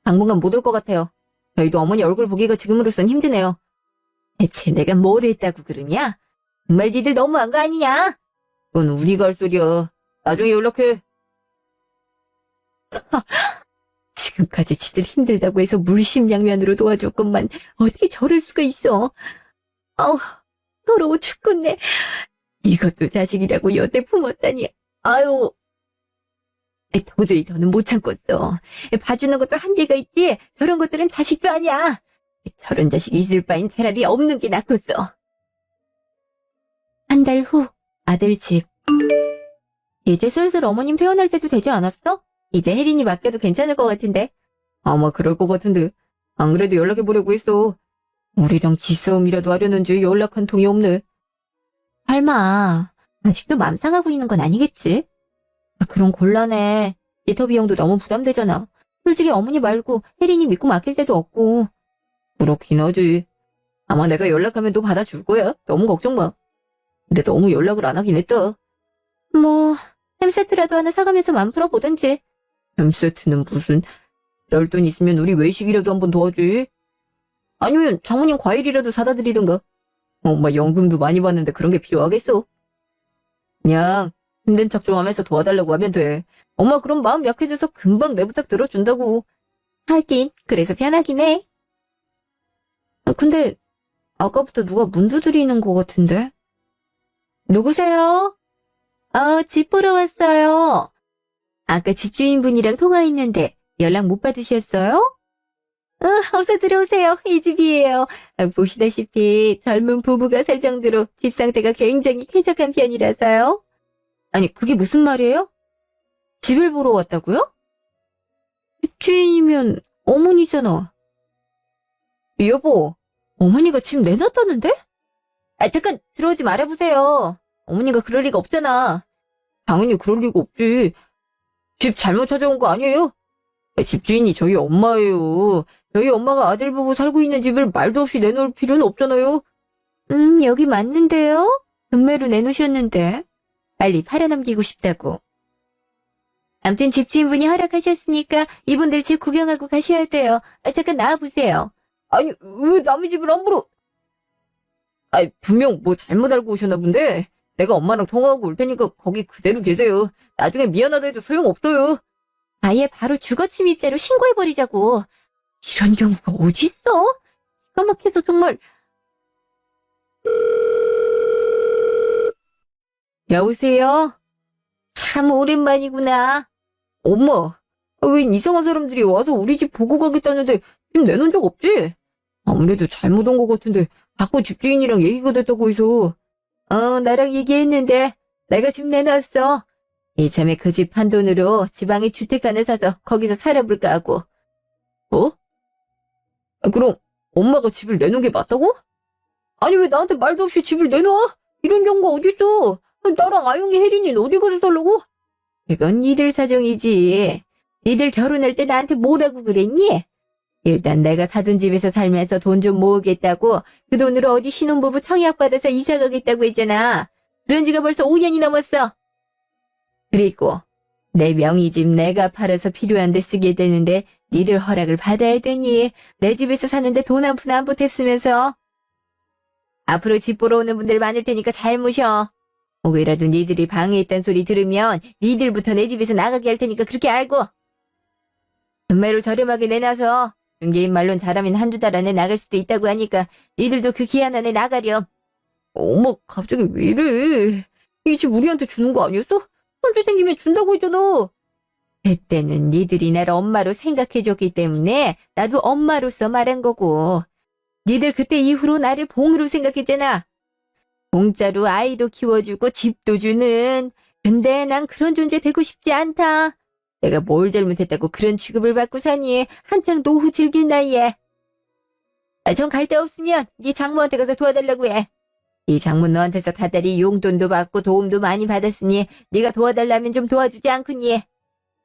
당분간 못 올 것 같아요. 저희도 어머니 얼굴 보기가 지금으로선 힘드네요. 대체 내가 뭘 했다고 그러냐? 정말 니들 너무한 거 아니냐? 그건 우리가 할 소리야. 나중에 연락해. 지금까지 지들 힘들다고 해서 물심양면으로 도와줬건만 어떻게 저럴 수가 있어. 아우 더러워 죽겠네. 이것도 자식이라고 여태 품었다니. 아유. 도저히 더는 못 참겠어. 봐주는 것도 한계가 있지. 저런 것들은 자식도 아니야. 저런 자식이 있을 바엔 차라리 없는 게 낫겠어. 한 달 후 아들 집. 이제 슬슬 어머님 퇴원할 때도 되지 않았어? 이제 혜린이 맡겨도 괜찮을 것 같은데. 아마 그럴 것 같은데. 안 그래도 연락해보려고 했어. 우리랑 기싸움이라도 하려는지 연락 한 통이 없네. 설마 아직도 맘 상하고 있는 건 아니겠지? 그럼 곤란해. 데이터 비용도 너무 부담되잖아. 솔직히 어머니 말고 혜린이 믿고 맡길 데도 없고. 그렇긴 하지. 아마 내가 연락하면 너 받아줄 거야. 너무 걱정 마. 근데 너무 연락을 안 하긴 했다. 뭐 햄세트라도 하나 사가면서 맘 풀어보든지. 햄세트는 무슨. 이럴 돈 있으면 우리 외식이라도 한번 도와줘. 아니면 장모님 과일이라도 사다 드리든가. 엄마 연금도 많이 받는데 그런 게 필요하겠어. 그냥 힘든 척 좀 하면서 도와달라고 하면 돼. 엄마 그럼 마음 약해져서 금방 내 부탁 들어준다고. 하긴 그래서 편하긴 해. 근데 아까부터 누가 문 두드리는 것 같은데? 누구세요? 집 보러 왔어요. 아까 집주인분이랑 통화했는데 연락 못 받으셨어요? 어서 들어오세요. 이 집이에요. 보시다시피 젊은 부부가 살 정도로 집 상태가 굉장히 쾌적한 편이라서요. 아니 그게 무슨 말이에요? 집을 보러 왔다고요? 집주인이면 어머니잖아. 여보, 어머니가 집 내놨다는데? 잠깐 들어오지 말아보세요. 어머니가 그럴 리가 없잖아. 당연히 그럴 리가 없지. 집 잘못 찾아온 거 아니에요? 집주인이 저희 엄마예요. 저희 엄마가 아들 부부 살고 있는 집을 말도 없이 내놓을 필요는 없잖아요. 여기 맞는데요? 금매로 내놓으셨는데. 빨리 팔아넘기고 싶다고. 암튼 집주인분이 허락하셨으니까 이분들 집 구경하고 가셔야 돼요. 잠깐 나와보세요. 아니 왜 남의 집을 함부로. 분명 뭐 잘못 알고 오셨나 본데. 내가 엄마랑 통화하고 올 테니까 거기 그대로 계세요. 나중에 미안하다 해도 소용없어요. 아예 바로 주거침입죄로 신고해버리자고. 이런 경우가 어딨어? 기가 막혀서 정말. 여보세요? 참 오랜만이구나. 엄마, 웬 이상한 사람들이 와서 우리 집 보고 가겠다는데 집 내놓은 적 없지? 아무래도 잘못 온 것 같은데 자꾸 집주인이랑 얘기가 됐다고 해서. 나랑 얘기했는데 내가 집 내놨어. 이참에 그 집 판 돈으로 지방에 주택 하나 사서 거기서 살아볼까 하고. 그럼 엄마가 집을 내놓은 게 맞다고? 아니 왜 나한테 말도 없이 집을 내놔? 이런 경우가 어딨어? 나랑 아영이 혜린이는 어디 가서 살라고? 이건 니들 사정이지. 니들 결혼할 때 나한테 뭐라고 그랬니? 일단 내가 사둔 집에서 살면서 돈 좀 모으겠다고 그 돈으로 어디 신혼부부 청약받아서 이사 가겠다고 했잖아. 그런 지가 벌써 5년이 넘었어. 그리고 내 명의 집 내가 팔아서 필요한 데 쓰게 되는데 니들 허락을 받아야 되니 내 집에서 사는데 돈 한 푼 안 보탰으면서 앞으로 집 보러 오는 분들 많을 테니까 잘 모셔. 혹이라도 니들이 방에 있단 소리 들으면 니들부터 내 집에서 나가게 할 테니까 그렇게 알고. 금매로 저렴하게 내놔서 중개인 말론 잘하면 한두 달 안에 나갈 수도 있다고 하니까 니들도 그 기한 안에 나가렴. 어머, 갑자기 왜 이래? 이 집 우리한테 주는 거 아니었어? 손주 생기면 준다고 했잖아. 그때는 니들이 날 엄마로 생각해줬기 때문에 나도 엄마로서 말한 거고. 니들 그때 이후로 나를 봉으로 생각했잖아. 공짜로 아이도 키워주고 집도 주는. 근데 난 그런 존재 되고 싶지 않다. 내가 뭘 잘못했다고 그런 취급을 받고 사니. 한창 노후 즐길 나이에. 전 갈 데 없으면 네 장모한테 가서 도와달라고 해. 이 장모 너한테서 다달이 용돈도 받고 도움도 많이 받았으니 네가 도와달라면 좀 도와주지 않겠니?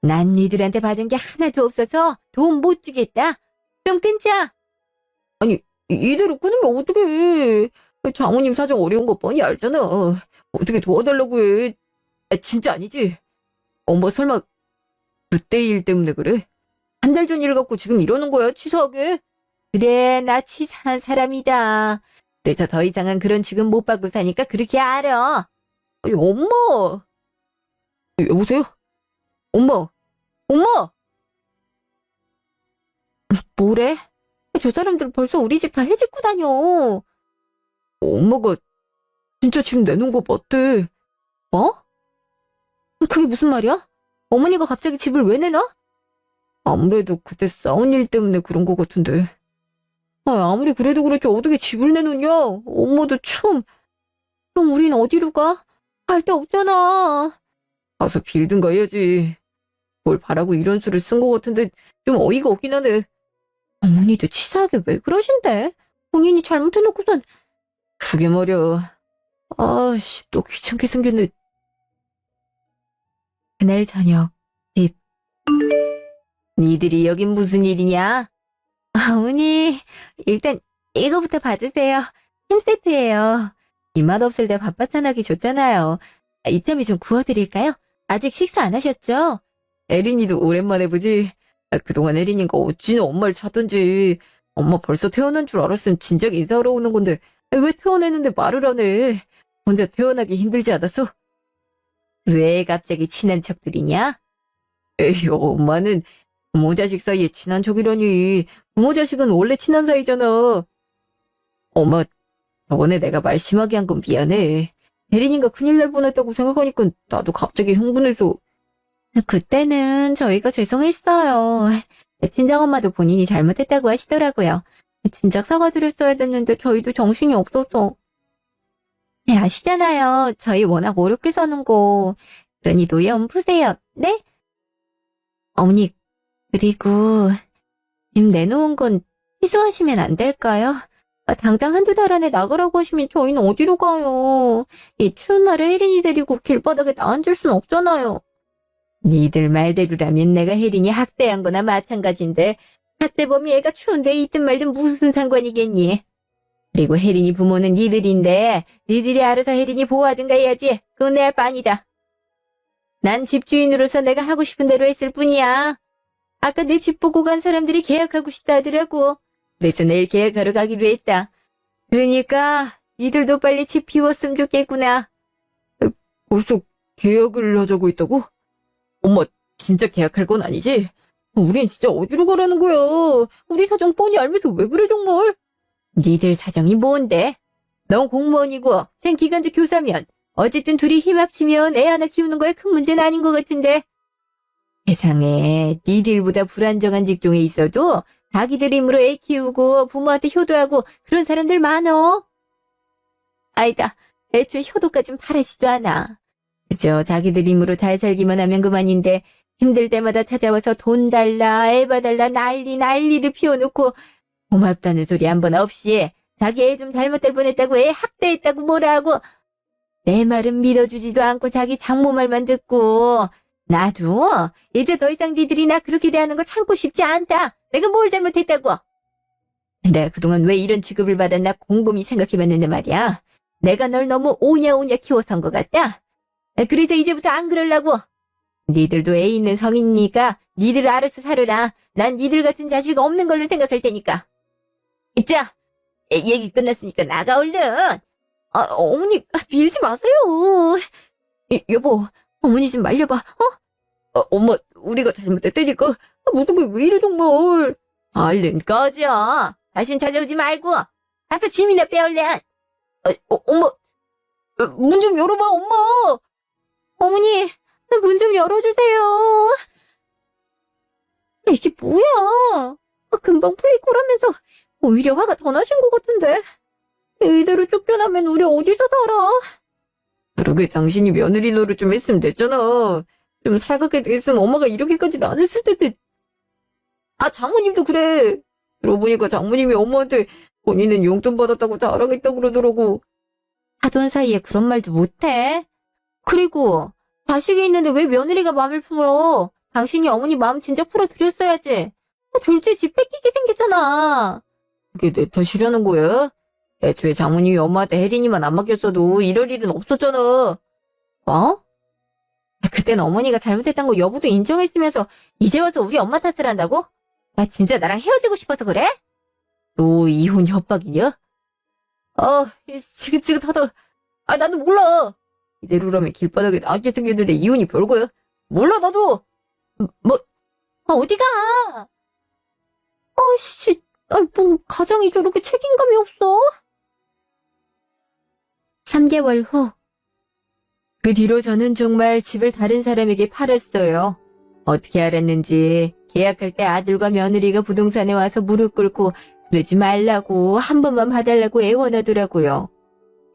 난 니들한테 받은 게 하나도 없어서 도움 못 주겠다. 그럼 끊자. 아니, 이대로 끊으면 어떡해. 장모님 사정 어려운 거 뻔히 알잖아. 어떻게 도와달라고 해. 진짜 아니지? 엄마 설마 그때 일 때문에 그래? 한 달 전 일 갖고 지금 이러는 거야, 치사하게? 그래, 나 치사한 사람이다. 그래서 더 이상은 그런 취급 못 받고 사니까 그렇게 알아. 아니, 엄마. 여보세요? 엄마. 엄마! 뭐래? 저 사람들 벌써 우리 집 다 해집고 다녀. 엄마가 진짜 집 내놓은 거 맞대. 뭐? 그게 무슨 말이야? 어머니가 갑자기 집을 왜 내놔? 아무래도 그때 싸운 일 때문에 그런 거 같은데. 아무리 그래도 그렇지 어떻게 집을 내놓냐? 엄마도 참. 그럼 우린 어디로 가? 갈 데 없잖아. 가서 빌든가 해야지. 뭘 바라고 이런 수를 쓴 거 같은데 좀 어이가 없긴 하네. 어머니도 치사하게 왜 그러신데? 본인이 잘못해놓고선. 그게 말이야. 아씨, 또 귀찮게 생겼네. 그날 저녁, 집. 니들이 여긴 무슨 일이냐? 어머니, 일단 이거부터 받으세요. 햄 세트예요. 입맛 없을 때 밥반찬하기 좋잖아요. 이참에 좀 구워드릴까요? 아직 식사 안 하셨죠? 에린이도 오랜만에 보지. 그동안 에린이가 어찌나 엄마를 찾던지. 엄마 벌써 태어난 줄 알았으면 진작 인사하러 오는 건데 왜 태어났는데 말을 안 해. 혼자 태어나기 힘들지 않았어? 왜 갑자기 친한 척들이냐? 에이, 엄마는 부모 자식 사이에 친한 척이라니. 부모 자식은 원래 친한 사이잖아. 엄마, 저번에 내가 말 심하게 한 건 미안해. 대리님과 큰일 날 뻔했다고 생각하니까 나도 갑자기 흥분해서. 그때는 저희가 죄송했어요. 친정엄마도 본인이 잘못했다고 하시더라고요. 진작 사과드렸어야 됐는데 저희도 정신이 없어서. 네, 아시잖아요. 저희 워낙 어렵게 사는 거. 그러니 노여움 푸세요. 네? 어머니, 그리고 집 내놓은 건 취소하시면 안 될까요? 당장 한두 달 안에 나가라고 하시면 저희는 어디로 가요? 이 추운 날에 혜린이 데리고 길바닥에 나앉을 순 없잖아요. 니들 말대로라면 내가 혜린이 학대한 거나 마찬가지인데 학대범이 애가 추운데 있든 말든 무슨 상관이겠니? 그리고 혜린이 부모는 니들인데 니들이 알아서 혜린이 보호하든가 해야지. 그건 내 할 바 아니다. 난 집주인으로서 내가 하고 싶은 대로 했을 뿐이야. 아까 내 집 보고 간 사람들이 계약하고 싶다 하더라고. 그래서 내일 계약하러 가기로 했다. 그러니까 니들도 빨리 집 비웠으면 좋겠구나. 벌써 계약을 하자고 했다고? 엄마, 진짜 계약할 건 아니지? 우린 진짜 어디로 가라는 거야? 우리 사정 뻔히 알면서 왜 그래 정말? 니들 사정이 뭔데? 넌 공무원이고 생기간제 교사면 어쨌든 둘이 힘 합치면 애 하나 키우는 거에 큰 문제는 아닌 것 같은데. 세상에 니들보다 불안정한 직종에 있어도 자기들 힘으로 애 키우고 부모한테 효도하고 그런 사람들 많어. 아이다, 애초에 효도까진 바라지도 않아. 그저 자기들 힘으로 잘 살기만 하면 그만인데 힘들 때마다 찾아와서 돈 달라, 애 봐달라 난리를 피워놓고 고맙다는 소리 한 번 없이 자기 애 좀 잘못될 뻔했다고 애 학대했다고 뭐라 하고 내 말은 믿어주지도 않고 자기 장모 말만 듣고. 나도 이제 더 이상 니들이 나 그렇게 대하는 거 참고 싶지 않다. 내가 뭘 잘못했다고. 내가 그동안 왜 이런 취급을 받았나 곰곰이 생각해봤는데 말이야. 내가 널 너무 오냐오냐 키워서 한 것 같다. 그래서 이제부터 안 그러려고. 니들도 애 있는 성인이니까 니들 알아서 살아라. 난 니들 같은 자식 없는 걸로 생각할 테니까. 자, 얘기 끝났으니까 나가 얼른. 어머니 밀지 마세요. 여보, 어머니 좀 말려봐. 엄마 우리가 잘못했다니까. 무슨 게 왜 이래 정말. 얼른 꺼져. 다신 찾아오지 말고 가서 짐이나 빼올래. 엄마 문 좀 열어봐 엄마. 어머니 문 좀 열어주세요. 이게 뭐야. 금방 풀릴 거라면서 오히려 화가 더 나신 것 같은데. 이대로 쫓겨나면 우리 어디서 살아. 그러게 당신이 며느리 노릇 좀 했으면 됐잖아. 좀 살갑게 됐으면 엄마가 이렇게까지는 안 했을 텐데. 장모님도 그래. 들어보니까 장모님이 엄마한테 본인은 용돈 받았다고 자랑했다고 그러더라고. 하던 사이에 그런 말도 못해. 그리고 자식이 있는데 왜 며느리가 마음을 풀어. 당신이 어머니 마음 진작 풀어드렸어야지. 졸지에 집 뺏기게 생겼잖아. 그게 내 탓이라는 거야? 애초에 장모님이 엄마한테 혜린이만 안 맡겼어도 이럴 일은 없었잖아. 뭐? 그땐 어머니가 잘못했던 거 여보도 인정했으면서 이제 와서 우리 엄마 탓을 한다고? 나 진짜 나랑 헤어지고 싶어서 그래? 너 이혼 협박이냐? 지긋지긋하다. 나도 몰라. 이대로라면 길바닥에 나앉게 생겼는데 이혼이 별거야. 몰라 나도. 어디가? 뭐 가장이 저렇게 책임감이 없어? 3개월 후. 그 뒤로 저는 정말 집을 다른 사람에게 팔았어요. 어떻게 알았는지 계약할 때 아들과 며느리가 부동산에 와서 무릎 꿇고 그러지 말라고 한 번만 봐달라고 애원하더라고요.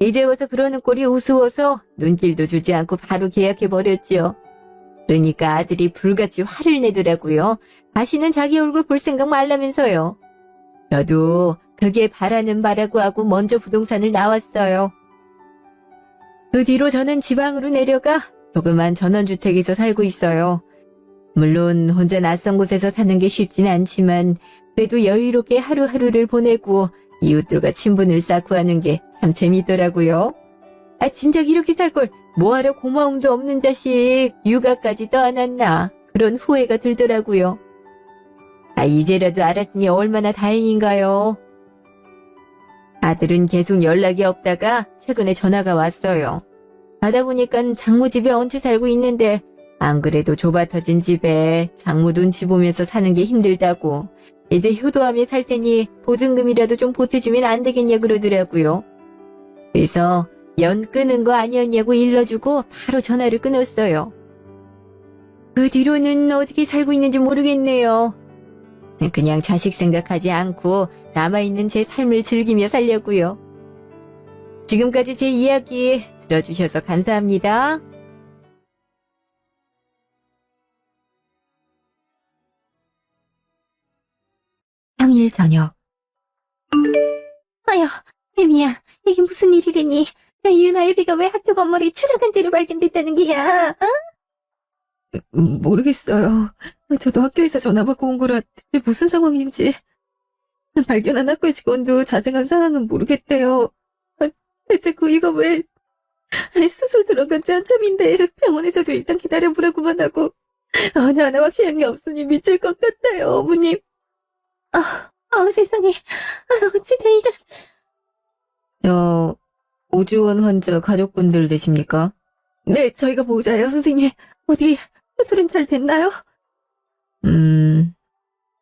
이제 와서 그러는 꼴이 우스워서 눈길도 주지 않고 바로 계약해버렸죠. 그러니까 아들이 불같이 화를 내더라고요. 다시는 자기 얼굴 볼 생각 말라면서요. 저도 그게 바라는 바라고 하고 먼저 부동산을 나왔어요. 그 뒤로 저는 지방으로 내려가 조그만 전원주택에서 살고 있어요. 물론 혼자 낯선 곳에서 사는 게 쉽진 않지만 그래도 여유롭게 하루하루를 보내고 이웃들과 친분을 쌓고 하는 게 참 재밌더라고요. 진작 이렇게 살 걸 뭐하러 고마움도 없는 자식 육아까지 떠안았나 그런 후회가 들더라고요. 이제라도 알았으니 얼마나 다행인가요. 아들은 계속 연락이 없다가 최근에 전화가 왔어요. 받아보니까 장모 집에 얹혀 살고 있는데 안 그래도 좁아터진 집에 장모 눈치 보면서 사는 게 힘들다고 이제 효도하며 살 테니 보증금이라도 좀 보태주면 안 되겠냐 그러더라고요. 그래서 연 끄는 거 아니었냐고 일러주고 바로 전화를 끊었어요. 그 뒤로는 어떻게 살고 있는지 모르겠네요. 그냥 자식 생각하지 않고 남아있는 제 삶을 즐기며 살려고요. 지금까지 제 이야기 들어주셔서 감사합니다. 평일 저녁. 혜미야, 이게 무슨 일이래니? 유나 애비가 왜 학교 건물에 추락한 채로 발견됐다는 게야? 모르겠어요. 저도 학교에서 전화 받고 온 거라 대체 무슨 상황인지. 발견한 학교 직원도 자세한 상황은 모르겠대요. 대체 그이가 왜 수술 들어간 지 한참인데 병원에서도 일단 기다려보라고만 하고 하나하나 확실한 게 없으니 미칠 것 같아요, 어머님. 세상에. 어찌 돼 이런. 오주원 환자 가족분들 되십니까? 네, 저희가 보호자예요, 선생님. 어디 수술은 잘 됐나요?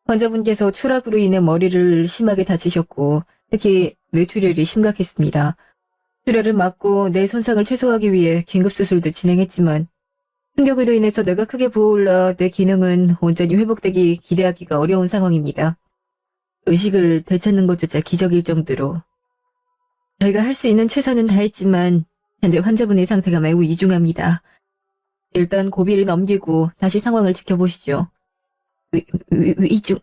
환자분께서 추락으로 인해 머리를 심하게 다치셨고 특히 뇌출혈이 심각했습니다. 출혈을 막고 뇌 손상을 최소화하기 위해 긴급수술도 진행했지만 충격으로 인해서 뇌가 크게 부어올라 뇌 기능은 온전히 회복되기 기대하기가 어려운 상황입니다. 의식을 되찾는 것조차 기적일 정도로 저희가 할 수 있는 최선은 다했지만 현재 환자분의 상태가 매우 이중합니다. 일단 고비를 넘기고 다시 상황을 지켜보시죠. 위중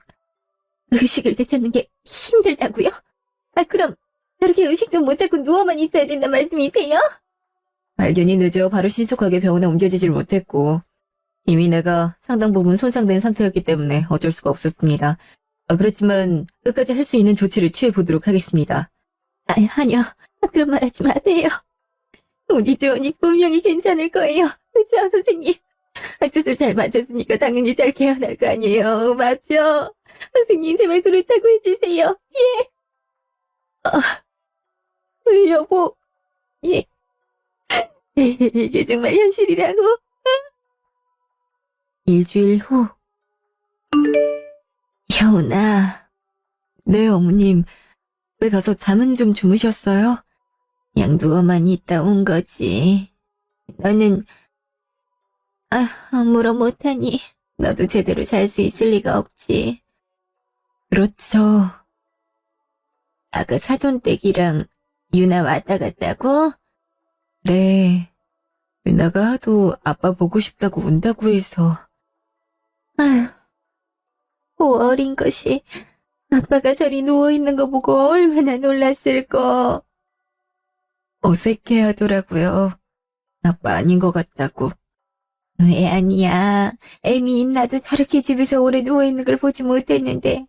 의식을 되찾는 게 힘들다고요? 그럼 저렇게 의식도 못 찾고 누워만 있어야 된단 말씀이세요? 발견이 늦어 바로 신속하게 병원에 옮겨지질 못했고 이미 내가 상당 부분 손상된 상태였기 때문에 어쩔 수가 없었습니다. 그렇지만 끝까지 할 수 있는 조치를 취해보도록 하겠습니다. 아니요. 그런 말 하지 마세요. 우리 주원이 분명히 괜찮을 거예요. 그죠, 선생님? 수술 잘 마쳤으니까 당연히 잘 개어날 거 아니에요. 맞죠? 선생님, 제발 그렇다고 해주세요. 예. 여보, 예. 이게 정말 현실이라고? 일주일 후. 여운아. 네, 어머님. 왜 가서 잠은 좀 주무셨어요? 그냥 누워만 있다 온 거지. 너는, 물어 못하니 너도 제대로 잘 수 있을 리가 없지. 그렇죠. 아까 사돈댁이랑 유나 왔다 갔다고? 네. 유나가 하도 아빠 보고 싶다고 운다고 해서. 아휴, 어린 것이 아빠가 저리 누워있는 거 보고 얼마나 놀랐을까. 어색해 하더라고요. 아빠 아닌 것 같다고. 왜 아니야. 애미인 나도 저렇게 집에서 오래 누워있는 걸 보지 못했는데.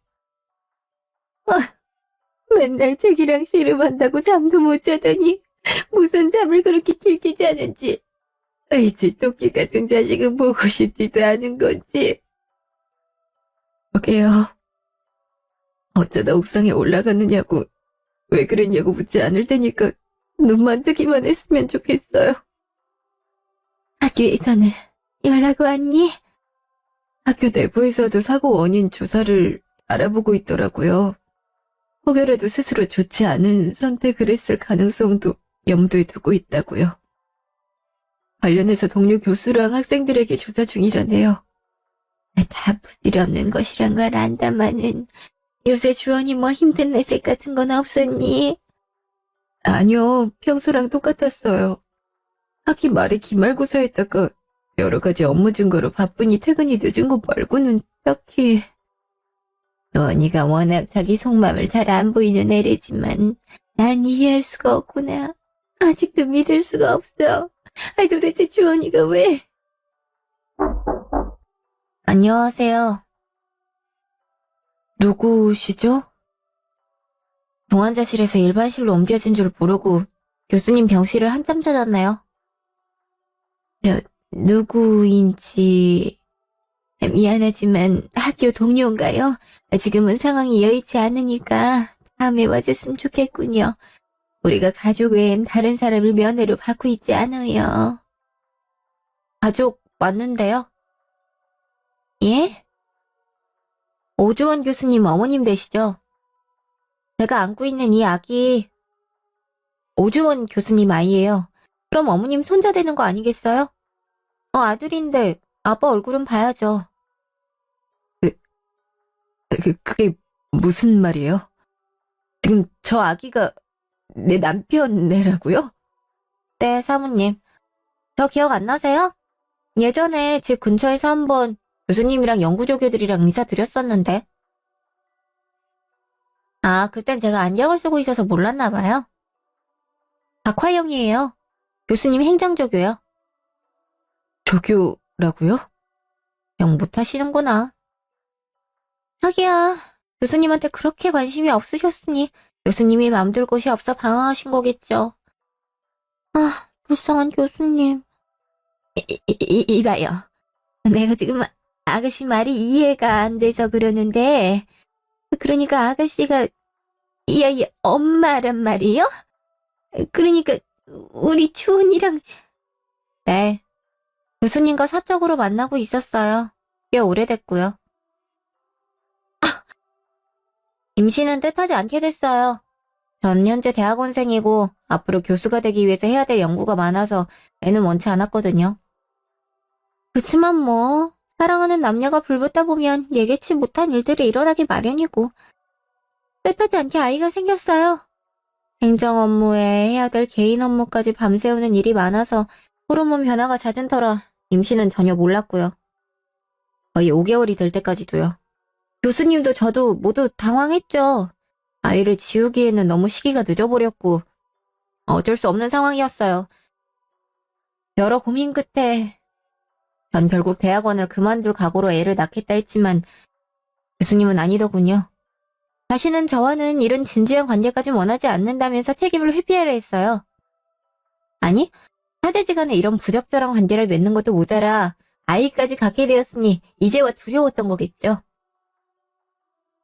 맨날 책이랑 씨름한다고 잠도 못 자더니 무슨 잠을 그렇게 길게 자는지. 이제 토끼 같은 자식은 보고 싶지도 않은 건지. 저게요. 어쩌다 옥상에 올라갔느냐고, 왜 그랬냐고 묻지 않을 테니까 눈만 뜨기만 했으면 좋겠어요. 학교에서는 연락 왔니? 학교 내부에서도 사고 원인 조사를 알아보고 있더라고요. 혹여라도 스스로 좋지 않은 선택을 했을 가능성도 염두에 두고 있다고요. 관련해서 동료 교수랑 학생들에게 조사 중이라네요. 다 부질없는 것이란 걸 안다마는 요새 주원이 뭐 힘든 내색 같은 건 없었니? 아니요, 평소랑 똑같았어요. 학기 말에 기말고사했다가 여러 가지 업무 증거로 바쁘니 퇴근이 늦은 거 말고는 딱히. 주원이가 워낙 자기 속마음을 잘 안 보이는 애래지만 난 이해할 수가 없구나. 아직도 믿을 수가 없어. 도대체 주원이가 왜? 안녕하세요. 누구시죠? 중환자실에서 일반실로 옮겨진 줄 모르고 교수님 병실을 한참 찾았나요? 누구인지 미안하지만 학교 동료인가요? 지금은 상황이 여의치 않으니까 다음에 와줬으면 좋겠군요. 우리가 가족 외엔 다른 사람을 면회로 받고 있지 않아요. 가족 맞는데요? 예? 오주원 교수님 어머님 되시죠? 제가 안고 있는 이 아기 오주원 교수님 아이예요. 그럼 어머님 손자 되는 거 아니겠어요? 아들인데 아빠 얼굴은 봐야죠. 그게 무슨 말이에요? 지금 저 아기가 내 남편 애라고요? 네, 사모님. 저 기억 안 나세요? 예전에 집 근처에서 한번 교수님이랑 연구조교들이랑 인사드렸었는데. 그땐 제가 안경을 쓰고 있어서 몰랐나 봐요. 박화영이에요. 교수님 행정조교요. 조교라고요? 영 못하시는구나. 하기야, 교수님한테 그렇게 관심이 없으셨으니 교수님이 맘둘 곳이 없어 방황하신 거겠죠. 불쌍한 교수님. 이봐요. 내가 지금 아가씨 말이 이해가 안 돼서 그러는데, 그러니까 아가씨가 이 아이 엄마란 말이에요? 그러니까 우리 주원이랑. 네, 교수님과 사적으로 만나고 있었어요. 꽤 오래됐고요. 임신은 뜻하지 않게 됐어요. 전 현재 대학원생이고 앞으로 교수가 되기 위해서 해야 될 연구가 많아서 애는 원치 않았거든요. 그치만 뭐 사랑하는 남녀가 불붙다 보면 예기치 못한 일들이 일어나기 마련이고 뜻하지 않게 아이가 생겼어요. 행정 업무에 해야 될 개인 업무까지 밤새우는 일이 많아서 호르몬 변화가 잦은 터라 임신은 전혀 몰랐고요. 거의 5개월이 될 때까지도요. 교수님도 저도 모두 당황했죠. 아이를 지우기에는 너무 시기가 늦어버렸고 어쩔 수 없는 상황이었어요. 여러 고민 끝에 전 결국 대학원을 그만둘 각오로 애를 낳겠다 했지만 교수님은 아니더군요. 다시는 저와는 이런 진지한 관계까지 원하지 않는다면서 책임을 회피하려 했어요. 아니, 사제지간에 이런 부적절한 관계를 맺는 것도 모자라 아이까지 갖게 되었으니 이제와 두려웠던 거겠죠.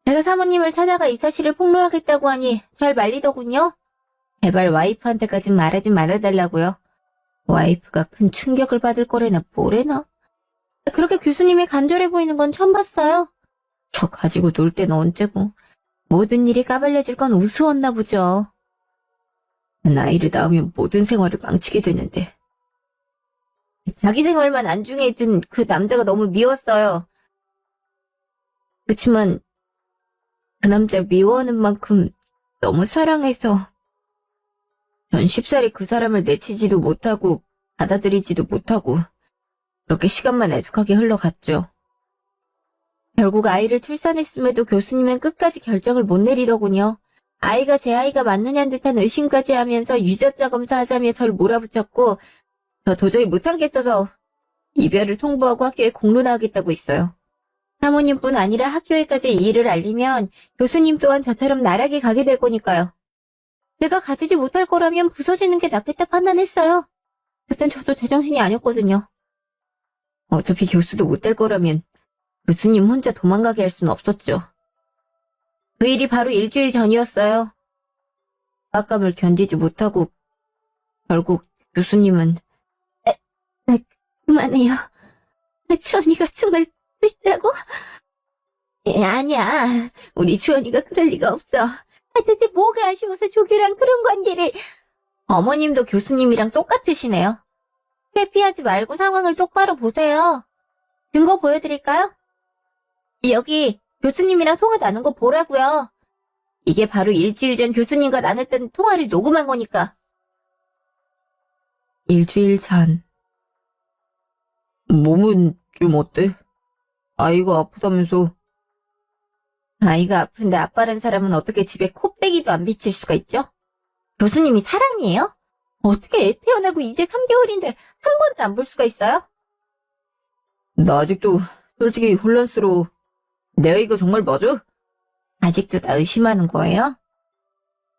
제가 사모님을 찾아가 이 사실을 폭로하겠다고 하니 절 말리더군요. 제발 와이프한테까진 말하지 말아달라고요. 와이프가 큰 충격을 받을 거래나 뭐래나. 그렇게 교수님이 간절해 보이는 건 처음 봤어요. 저 가지고 놀 때는 언제고. 모든 일이 까발려질 건 우스웠나 보죠. 아이를 낳으면 모든 생활을 망치게 되는데. 자기 생활만 안중에 든 그 남자가 너무 미웠어요. 그렇지만 그 남자 미워하는 만큼 너무 사랑해서 전 쉽사리 그 사람을 내치지도 못하고 받아들이지도 못하고 그렇게 시간만 애석하게 흘러갔죠. 결국 아이를 출산했음에도 교수님은 끝까지 결정을 못 내리더군요. 아이가 제 아이가 맞느냐는 듯한 의심까지 하면서 유전자 검사하자며 저를 몰아붙였고 저 도저히 못 참겠어서 이별을 통보하고 학교에 공론화하겠다고 했어요. 사모님뿐 아니라 학교에까지 이 일을 알리면 교수님 또한 저처럼 나락에 가게 될 거니까요. 제가 가지지 못할 거라면 부서지는 게 낫겠다 판단했어요. 그땐 저도 제정신이 아니었거든요. 어차피 교수도 못 될 거라면 교수님 혼자 도망가게 할 수는 없었죠. 그 일이 바로 일주일 전이었어요. 압박감을 견디지 못하고 결국 교수님은 그만해요. 주원이가 정말 그랬다고? 아니야. 우리 주원이가 그럴 리가 없어. 대체 뭐가 아쉬워서 조교랑 그런 관계를. 어머님도 교수님이랑 똑같으시네요. 회피하지 말고 상황을 똑바로 보세요. 증거 보여드릴까요? 여기 교수님이랑 통화 나눈 거 보라고요. 이게 바로 일주일 전 교수님과 나눴던 통화를 녹음한 거니까. 일주일 전. 몸은 좀 어때? 아이가 아프다면서. 아이가 아픈데 아빠란 사람은 어떻게 집에 코빼기도 안 비칠 수가 있죠? 교수님이 사람이에요? 어떻게 애 태어나고 이제 3개월인데 한 번을 안 볼 수가 있어요? 나 아직도 솔직히 혼란스러워. 내 아이가 정말 맞아? 아직도 나 의심하는 거예요?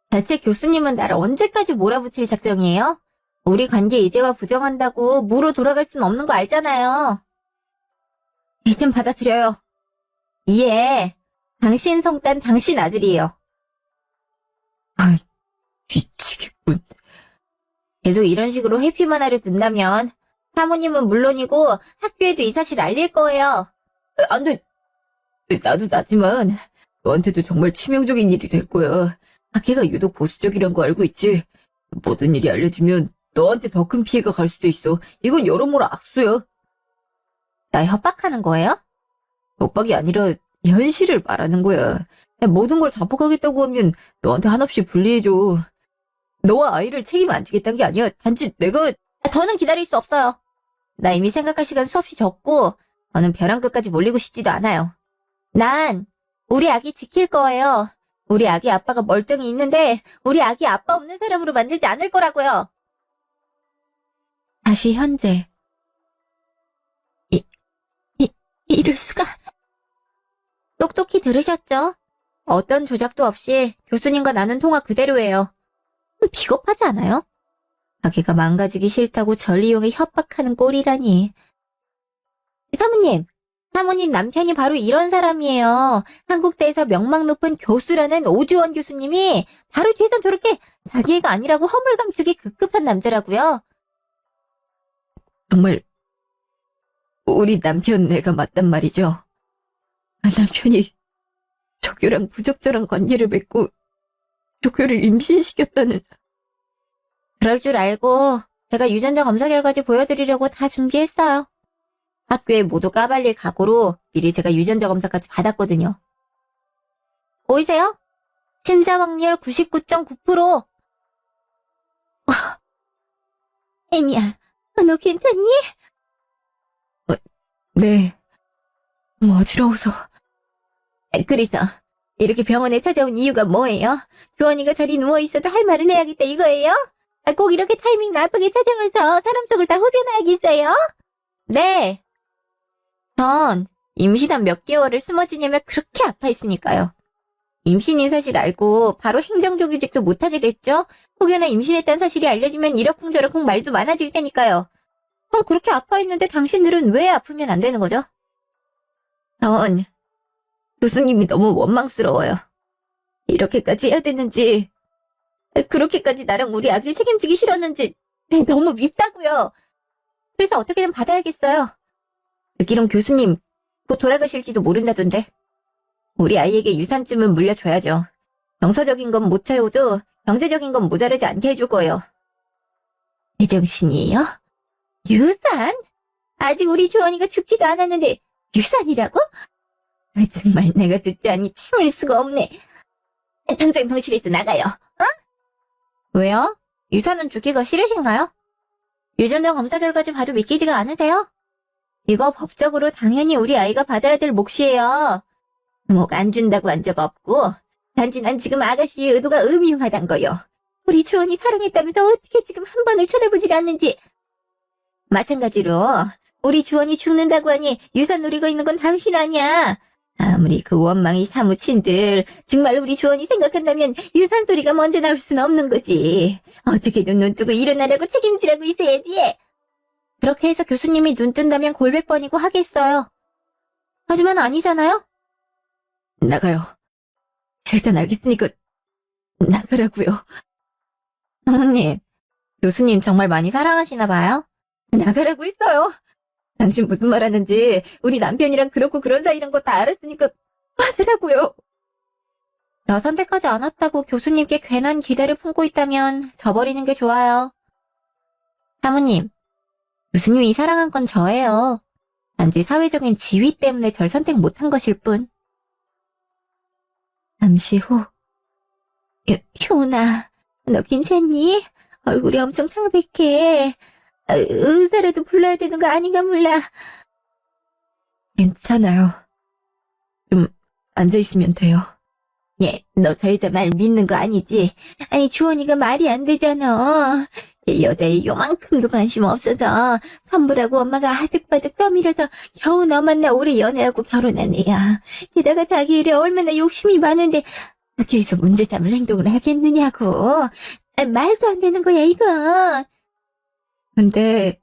대체 교수님은 나를 언제까지 몰아붙일 작정이에요? 우리 관계 이제와 부정한다고 무로 돌아갈 순 없는 거 알잖아요. 이젠 받아들여요. 이해. 당신 성딴 당신 아들이에요. 아, 미치겠군. 계속 이런 식으로 회피만 하려 든다면 사모님은 물론이고 학교에도 이 사실 알릴 거예요. 안 돼. 나도 나지만 너한테도 정말 치명적인 일이 될 거야. 학회가 유독 보수적이란 거 알고 있지? 모든 일이 알려지면 너한테 더 큰 피해가 갈 수도 있어. 이건 여러모로 악수야. 나 협박하는 거예요? 협박이 아니라 현실을 말하는 거야. 모든 걸 자폭하겠다고 하면 너한테 한없이 불리해져. 너와 아이를 책임 안 지겠다는 게 아니야. 단지 내가 더는 기다릴 수 없어요. 나 이미 생각할 시간 수없이 적고 저는 벼랑 끝까지 몰리고 싶지도 않아요. 난 우리 아기 지킬 거예요. 우리 아기 아빠가 멀쩡히 있는데 우리 아기 아빠 없는 사람으로 만들지 않을 거라고요. 다시 현재. 이럴 수가. 똑똑히 들으셨죠? 어떤 조작도 없이 교수님과 나눈 통화 그대로예요. 비겁하지 않아요? 아기가 망가지기 싫다고 절 이용해 협박하는 꼴이라니. 사모님 남편이 바로 이런 사람이에요. 한국대에서 명망 높은 교수라는 오주원 교수님이 바로 뒤에선 저렇게 자기 애가 아니라고 허물 감추기 급급한 남자라고요. 정말 우리 남편 애가 맞단 말이죠. 남편이 조교랑 부적절한 관계를 맺고 조교를 임신시켰다는. 그럴 줄 알고 제가 유전자 검사 결과지 보여드리려고 다 준비했어요. 학교에 모두 까발릴 각오로 미리 제가 유전자 검사까지 받았거든요. 보이세요? 신자 확률 99.9%. 애미야, 너 괜찮니? 네. 어지러워서. 그래서 이렇게 병원에 찾아온 이유가 뭐예요? 주원이가 저리 누워있어도 할 말은 해야겠다 이거예요? 꼭 이렇게 타이밍 나쁘게 찾아와서 사람 속을 다 후벼놔야겠어요? 네. 전 임신한 몇 개월을 숨어 지내며 그렇게 아파했으니까요. 임신인 사실 알고 바로 행정조교직도 못하게 됐죠? 혹여나 임신했다는 사실이 알려지면 이러쿵저러쿵 말도 많아질 테니까요. 그렇게 아파있는데 당신들은 왜 아프면 안 되는 거죠? 교수님이 너무 원망스러워요. 이렇게까지 해야 되는지, 그렇게까지 나랑 우리 아기를 책임지기 싫었는지 너무 밉다고요. 그래서 어떻게든 받아야겠어요. 듣기론 교수님 곧 돌아가실지도 모른다던데. 우리 아이에게 유산쯤은 물려줘야죠. 정서적인 건 못 채워도 경제적인 건 모자라지 않게 해줄 거예요. 제정신이에요? 유산? 아직 우리 주원이가 죽지도 않았는데 유산이라고? 정말 내가 듣자니 참을 수가 없네. 당장 병실에서 나가요. 왜요? 유산은 주기가 싫으신가요? 유전자 검사 결과 좀 봐도 믿기지가 않으세요? 이거 법적으로 당연히 우리 아이가 받아야 될 몫이에요. 안 준다고 한 적 없고 단지 난 지금 아가씨의 의도가 음흉하단 거요. 우리 주원이 사랑했다면서 어떻게 지금 한 번을 쳐다보질 않는지. 마찬가지로 우리 주원이 죽는다고 하니 유산 노리고 있는 건 당신 아니야. 아무리 그 원망이 사무친들 정말 우리 주원이 생각한다면 유산 소리가 먼저 나올 수는 없는 거지. 어떻게든 눈 뜨고 일어나라고 책임지라고 있어야지. 그렇게 해서 교수님이 눈 뜬다면 골백 번이고 하겠어요. 하지만 아니잖아요? 나가요. 일단 알겠으니까 나가라고요. 어머님, 교수님 정말 많이 사랑하시나 봐요? 나가라고 했어요. 당신 무슨 말 하는지 우리 남편이랑 그렇고 그런 사이란 거 다 알았으니까 하더라고요. 너 선택하지 않았다고 교수님께 괜한 기대를 품고 있다면 저버리는 게 좋아요. 사모님, 교수님이 사랑한 건 저예요. 단지 사회적인 지위 때문에 절 선택 못한 것일 뿐. 잠시 후. 효은아, 너 괜찮니? 얼굴이 엄청 창백해. 의사라도 불러야 되는 거 아닌가 몰라. 괜찮아요. 좀 앉아있으면 돼요. 너 저 여자 말 믿는 거 아니지? 아니, 주원이가 말이 안 되잖아. 이 여자에 요만큼도 관심 없어서 선부라고 엄마가 아득바득 떠밀어서 겨우 너 만나 오래 연애하고 결혼한 애야. 게다가 자기 일에 얼마나 욕심이 많은데 학교에서 문제 삼을 행동을 하겠느냐고. 말도 안 되는 거야, 이거. 근데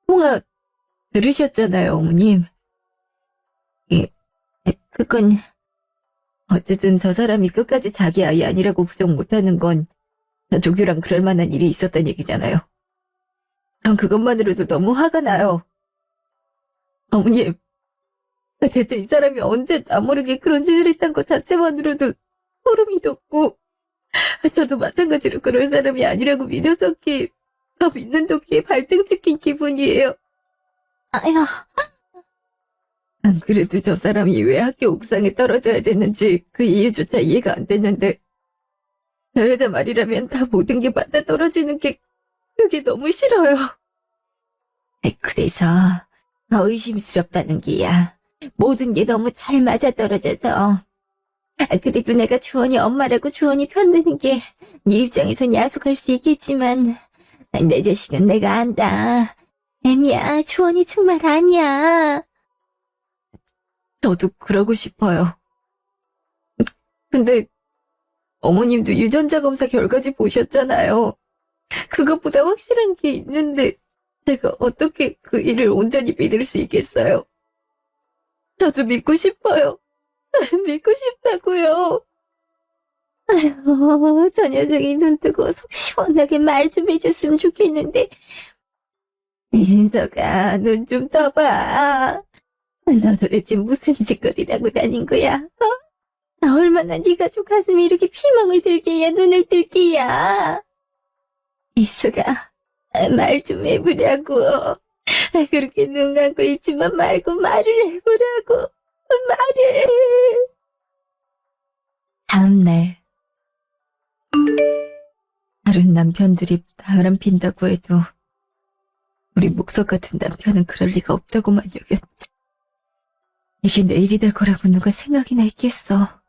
통화 들으셨잖아요, 어머님. 그건 어쨌든 저 사람이 끝까지 자기 아이 아니라고 부정 못하는 건 조규랑 그럴 만한 일이 있었단 얘기잖아요. 전 그것만으로도 너무 화가 나요. 어머님, 대체 이 사람이 언제 나 모르게 그런 짓을 했단 것 자체만으로도 소름이 돋고, 저도 마찬가지로 그럴 사람이 아니라고 믿었었기에 더 믿는 도끼에 발등 찍힌 기분이에요. 아휴. 안 그래도 저 사람이 왜 학교 옥상에 떨어져야 되는지 그 이유조차 이해가 안 됐는데, 저 여자 말이라면 다 모든 게 맞아 떨어지는 게 그게 너무 싫어요. 그래서 더 의심스럽다는 게야. 모든 게 너무 잘 맞아 떨어져서. 그래도 내가 주원이 엄마라고 주원이 편드는 게 네 입장에선 야속할 수 있겠지만 내 자식은 내가 안다. 애미야, 주원이 정말 아니야. 저도 그러고 싶어요. 근데 어머님도 유전자 검사 결과지 보셨잖아요. 그것보다 확실한 게 있는데 제가 어떻게 그 일을 온전히 믿을 수 있겠어요? 저도 믿고 싶어요. 믿고 싶다고요. 아휴, 저 녀석이 눈 뜨고 속 시원하게 말 좀 해줬으면 좋겠는데. 인서가 눈 좀 떠봐. 너 도대체 무슨 짓거리라고 다닌 거야? 나 얼마나 네 가족 가슴이 이렇게 피멍을 들게야, 눈을 뜰게야. 이수가 말 좀 해보라고. 그렇게 눈 감고 있지만 말고 말을 해보라고. 말을. 다음날 다른 남편들이 바람핀다고 해도 우리 목석 같은 남편은 그럴 리가 없다고만 여겼지. 이게 내일이 될 거라고 누가 생각이나 했겠어.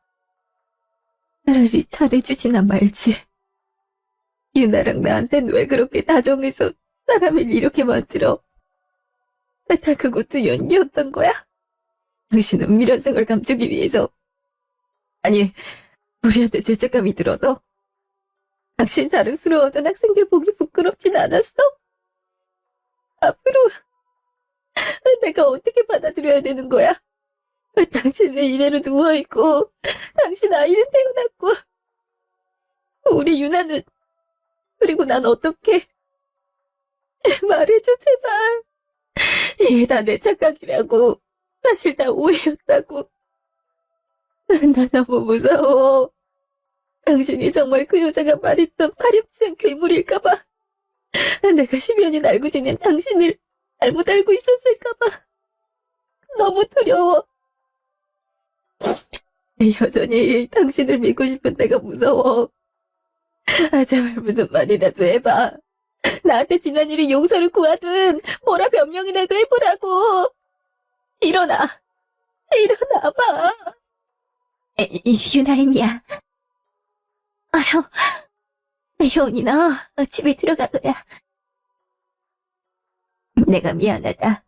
차라리 잘해주지나 말지. 유나랑 나한텐 왜 그렇게 다정해서 사람을 이렇게 만들어? 다 그것도 연기였던 거야? 당신은 미련성을 감추기 위해서. 아니, 우리한테 죄책감이 들어서? 당신 자랑스러워하던 학생들 보기 부끄럽진 않았어? 앞으로 내가 어떻게 받아들여야 되는 거야? 당신은 이대로 누워있고, 당신 아이는 태어났고, 우리 유나는, 그리고 난 어떻게? 말해줘, 제발. 이게 다 내 착각이라고. 사실 다 오해였다고. 나 너무 무서워. 당신이 정말 그 여자가 말했던 파렴치한 괴물일까봐. 내가 10여 년 알고 지낸 당신을 잘못 알고 있었을까봐. 너무 두려워. 여전히 당신을 믿고 싶은 내가 무서워. 제발 무슨 말이라도 해봐. 나한테 지난 일에 용서를 구하든 뭐라 변명이라도 해보라고. 일어나. 일어나봐. 유나임이야. 아휴, 효은이 너 집에 들어가거라. 내가 미안하다.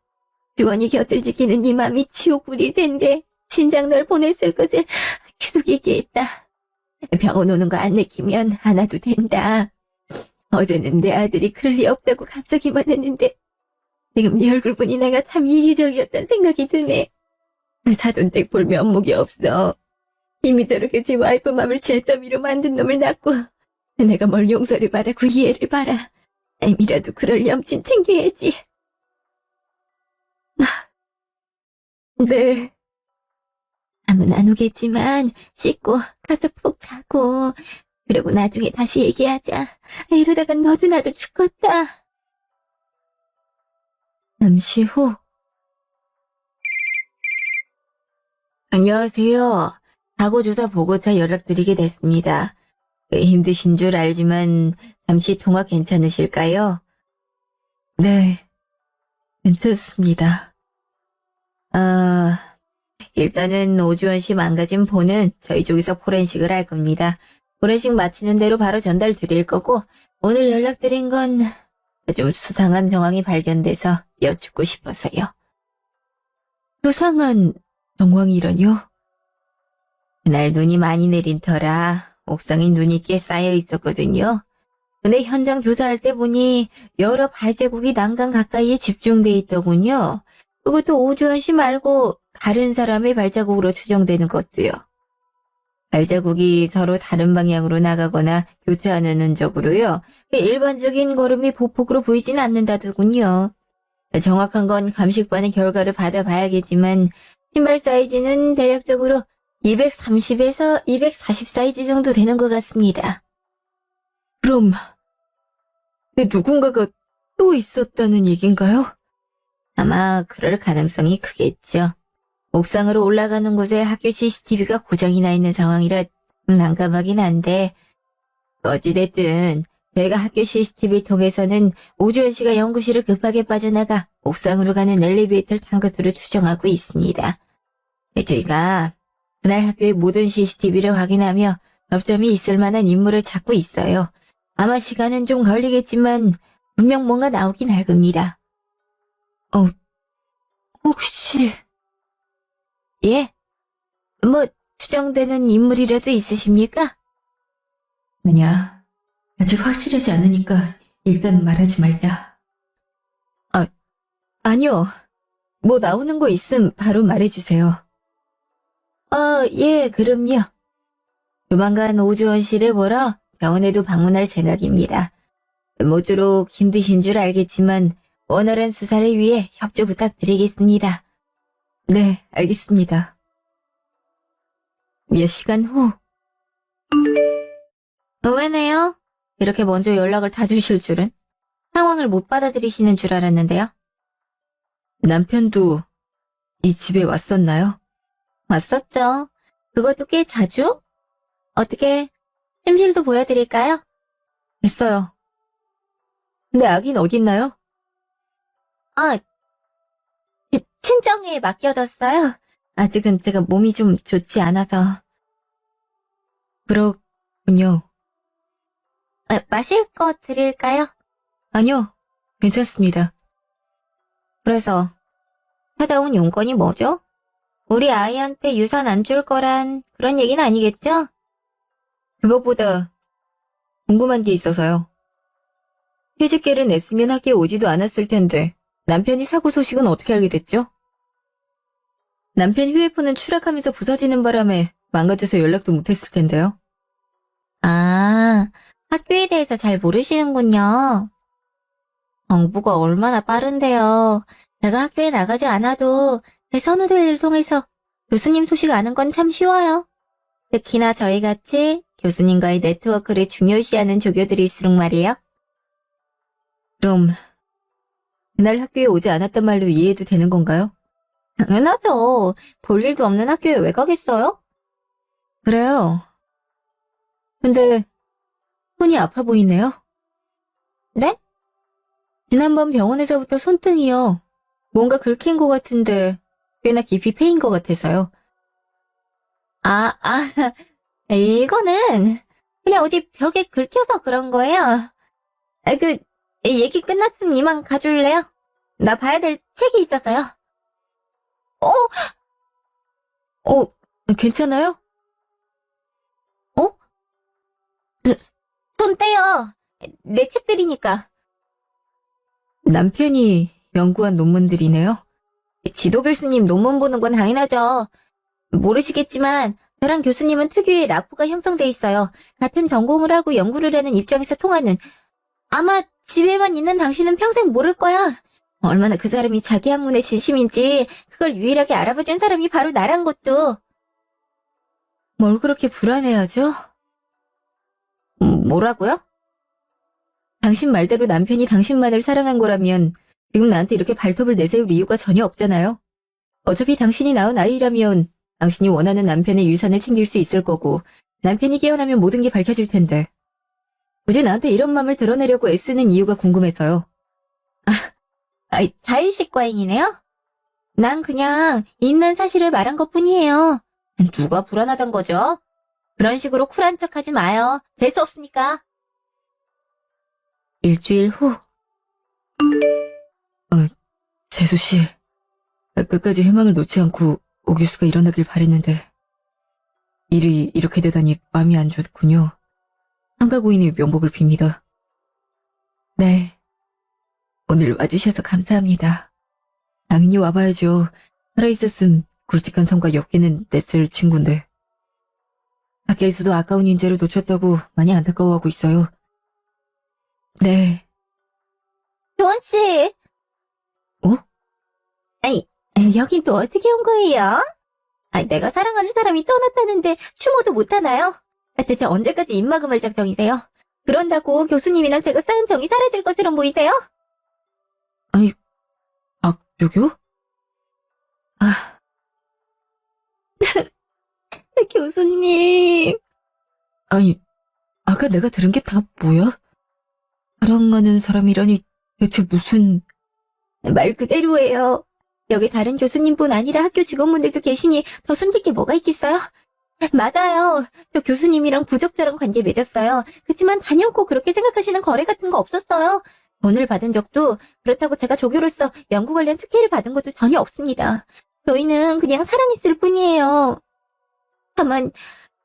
주원이 곁을 지키는 네 맘이 지옥불이 된데 진작 널 보냈을 것을 계속 얘기했다. 병원 오는 거 안 내키면 안 와도 된다. 어제는 내 아들이 그럴 리 없다고 갑자기만 했는데 지금 네 얼굴 보니 내가 참 이기적이었단 생각이 드네. 사돈댁 볼 면목이 없어. 이미 저렇게 제 와이프 맘을 잿더미로 만든 놈을 낳고 내가 뭘 용서를 바라고 이해를 바라. 애미라도 그럴 염친 챙겨야지. 네. 잠은 안 오겠지만 씻고 가서 푹 자고 그리고 나중에 다시 얘기하자. 이러다가 너도 나도 죽겠다. 잠시 후. 안녕하세요. 사고조사 보고차 연락드리게 됐습니다. 힘드신 줄 알지만 잠시 통화 괜찮으실까요? 네, 괜찮습니다. 일단은 오주원 씨 망가진 폰은 저희 쪽에서 포렌식을 할 겁니다. 포렌식 마치는 대로 바로 전달 드릴 거고 오늘 연락드린 건 좀 수상한 정황이 발견돼서 여쭙고 싶어서요. 수상한 정황이라뇨? 그날 눈이 많이 내린 터라 옥상에 눈이 꽤 쌓여 있었거든요. 근데 현장 조사할 때 보니 여러 발자국이 난간 가까이에 집중돼 있더군요. 그것도 오주원 씨 말고 다른 사람의 발자국으로 추정되는 것도요. 발자국이 서로 다른 방향으로 나가거나 교차하는 흔적으로요. 일반적인 걸음이 보폭으로 보이진 않는다더군요. 정확한 건 감식반의 결과를 받아봐야겠지만 신발 사이즈는 대략적으로 230에서 240 사이즈 정도 되는 것 같습니다. 그럼 누군가가 또 있었다는 얘긴가요? 아마 그럴 가능성이 크겠죠. 옥상으로 올라가는 곳에 학교 CCTV가 고장이 나 있는 상황이라 난감하긴 한데 어찌됐든 저희가 학교 CCTV 통해서는 오주원 씨가 연구실을 급하게 빠져나가 옥상으로 가는 엘리베이터를 탄 것으로 추정하고 있습니다. 저희가 그날 학교의 모든 CCTV를 확인하며 접점이 있을 만한 인물을 찾고 있어요. 아마 시간은 좀 걸리겠지만 분명 뭔가 나오긴 할 겁니다. 혹시... 예? 뭐 추정되는 인물이라도 있으십니까? 아니야. 아직 확실하지 않으니까 일단 말하지 말자. 아니요. 뭐 나오는 거 있음 바로 말해주세요. 예, 그럼요. 조만간 오주원 씨를 보러 병원에도 방문할 생각입니다. 모쪼록 힘드신 줄 알겠지만 원활한 수사를 위해 협조 부탁드리겠습니다. 네, 알겠습니다. 몇 시간 후. 의외네요. 이렇게 먼저 연락을 다 주실 줄은. 상황을 못 받아들이시는 줄 알았는데요. 남편도 이 집에 왔었나요? 왔었죠. 그것도 꽤 자주? 어떻게 침실도 보여드릴까요? 됐어요. 근데 아기는 어디 있나요? 친정에 맡겨뒀어요. 아직은 제가 몸이 좀 좋지 않아서. 그렇군요. 마실 거 드릴까요? 아니요, 괜찮습니다. 그래서 찾아온 용건이 뭐죠? 우리 아이한테 유산 안 줄 거란 그런 얘기는 아니겠죠? 그것보다 궁금한 게 있어서요. 휴직계를 냈으면 학교에 오지도 않았을 텐데 남편이 사고 소식은 어떻게 알게 됐죠? 남편 휴대폰은 추락하면서 부서지는 바람에 망가져서 연락도 못했을 텐데요. 아, 학교에 대해서 잘 모르시는군요. 정보가 얼마나 빠른데요. 제가 학교에 나가지 않아도 제 선후배를 통해서 교수님 소식 아는 건 참 쉬워요. 특히나 저희같이 교수님과의 네트워크를 중요시하는 조교들일수록 말이에요. 그럼 그날 학교에 오지 않았단 말로 이해해도 되는 건가요? 당연하죠. 볼 일도 없는 학교에 왜 가겠어요? 그래요. 근데 손이 아파 보이네요. 네? 지난번 병원에서부터 손등이요. 뭔가 긁힌 것 같은데 꽤나 깊이 패인 것 같아서요. 이거는 그냥 어디 벽에 긁혀서 그런 거예요. 얘기 끝났으면 이만 가줄래요? 나 봐야 될 책이 있어서요. 괜찮아요? 손 떼요. 내 책들이니까. 남편이 연구한 논문들이네요. 지도 교수님 논문 보는 건 당연하죠. 모르시겠지만 저랑 교수님은 특유의 라포가 형성돼 있어요. 같은 전공을 하고 연구를 하는 입장에서 통하는. 아마 집에만 있는 당신은 평생 모를 거야. 얼마나 그 사람이 자기 학문에 진심인지 그걸 유일하게 알아봐준 사람이 바로 나란 것도. 뭘 그렇게 불안해하죠? 뭐라고요? 당신 말대로 남편이 당신만을 사랑한 거라면 지금 나한테 이렇게 발톱을 내세울 이유가 전혀 없잖아요. 어차피 당신이 낳은 아이라면 당신이 원하는 남편의 유산을 챙길 수 있을 거고 남편이 깨어나면 모든 게 밝혀질 텐데 굳이 나한테 이런 마음을 드러내려고 애쓰는 이유가 궁금해서요. 자의식 과잉이네요? 난 그냥 있는 사실을 말한 것뿐이에요. 누가 불안하단 거죠? 그런 식으로 쿨한 척하지 마요. 재수 없으니까. 일주일 후. 재수씨. 끝까지 희망을 놓지 않고 오 교수가 일어나길 바랬는데 일이 이렇게 되다니 마음이 안 좋군요. 한가고인의 명복을 빕니다. 네. 오늘 와주셔서 감사합니다. 당연히 와봐야죠. 살아있었음 굵직한 성과 엮이는 냈을 친구인데. 학교에서도 아까운 인재를 놓쳤다고 많이 안타까워하고 있어요. 네. 조원 씨. 여긴 또 어떻게 온 거예요? 내가 사랑하는 사람이 떠났다는데 추모도 못하나요? 대체 언제까지 입막음할 작정이세요? 그런다고 교수님이랑 제가 쌓은 정이 사라질 것처럼 보이세요? 박조교? 교수님. 아니, 아까 내가 들은 게 다 뭐야? 사랑하는 사람이라니 대체 무슨... 말 그대로예요. 여기 다른 교수님뿐 아니라 학교 직원분들도 계시니 더 숨길 게 뭐가 있겠어요? 맞아요. 저 교수님이랑 부적절한 관계 맺었어요. 그치만 단연코 그렇게 생각하시는 거래 같은 거 없었어요. 돈을 받은 적도, 그렇다고 제가 조교로서 연구 관련 특혜를 받은 것도 전혀 없습니다. 저희는 그냥 사랑했을 뿐이에요. 다만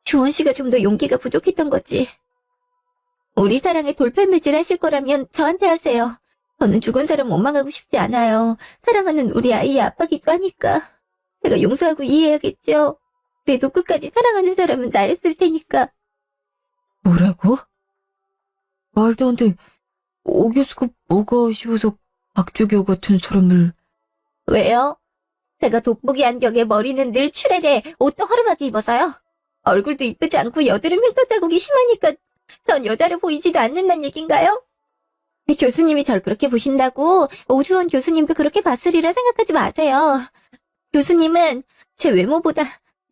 주원 씨가 좀 더 용기가 부족했던 거지. 우리 사랑에 돌팔매질 하실 거라면 저한테 하세요. 저는 죽은 사람 원망하고 싶지 않아요. 사랑하는 우리 아이의 아빠기도 하니까. 제가 용서하고 이해해야겠죠. 그래도 끝까지 사랑하는 사람은 나였을 테니까. 뭐라고? 말도 안 돼. 오 교수가 뭐가 아쉬워서 박조교 같은 사람을... 왜요? 제가 돋보기 안경에 머리는 늘 추레레, 옷도 허름하게 입어서요. 얼굴도 이쁘지 않고 여드름 흉터 자국이 심하니까 전 여자로 보이지도 않는단 얘긴가요? 교수님이 절 그렇게 보신다고 오주원 교수님도 그렇게 봤으리라 생각하지 마세요. 교수님은 제 외모보다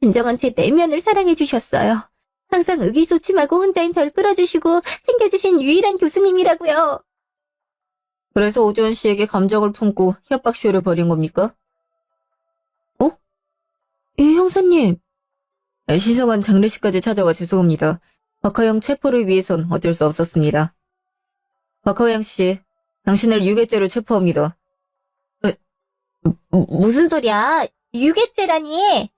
진정한 제 내면을 사랑해 주셨어요. 항상 의기소침하고 혼자인 절 끌어주시고 챙겨주신 유일한 교수님이라고요. 그래서 오주원 씨에게 감정을 품고 협박쇼를 벌인 겁니까? 예, 형사님. 시성은 장례식까지 찾아와 죄송합니다. 박하영 체포를 위해선 어쩔 수 없었습니다. 박하영 씨, 당신을 유괴죄로 체포합니다. 무슨 소리야? 유괴죄라니?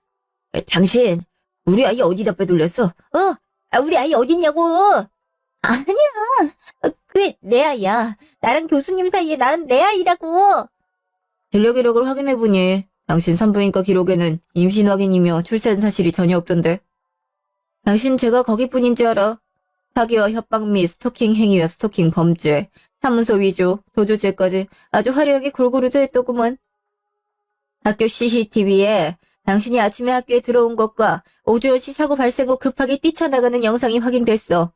당신, 우리 아이 어디다 빼돌렸어? 우리 아이 어딨냐고? 아니야. 그게 내 아이야. 나랑 교수님 사이에 낳은 내 아이라고. 진료 기록을 확인해보니 당신 산부인과 기록에는 임신 확인이며 출산 사실이 전혀 없던데. 당신 죄가 거기뿐인지 알아. 사기와 협박 및 스토킹 행위와 스토킹 범죄, 사문서 위조, 도주죄까지 아주 화려하게 골고루 더했더구먼. 학교 CCTV에 당신이 아침에 학교에 들어온 것과 오주연 씨 사고 발생 후 급하게 뛰쳐나가는 영상이 확인됐어.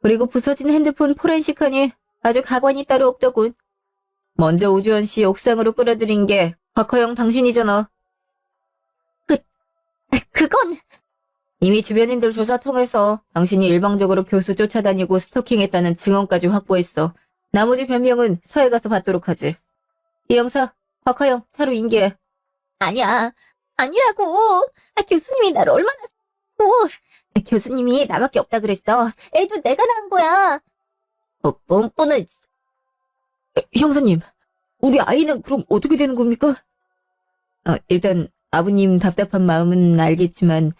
그리고 부서진 핸드폰 포렌식하니 아주 가관이 따로 없더군. 먼저 오주연 씨 옥상으로 끌어들인 게 곽화영 당신이잖아. 그건 이미 주변인들 조사 통해서 당신이 일방적으로 교수 쫓아다니고 스토킹했다는 증언까지 확보했어. 나머지 변명은 서해 가서 받도록 하지. 이 형사, 곽화영 차로 인계해. 아니라고. 교수님이 나를 얼마나 고 교수님이 나밖에 없다 그랬어. 애도 내가 낳은 거야. 뻔뻔해. 형사님, 우리 아이는 그럼 어떻게 되는 겁니까? 일단 아버님 답답한 마음은 알겠지만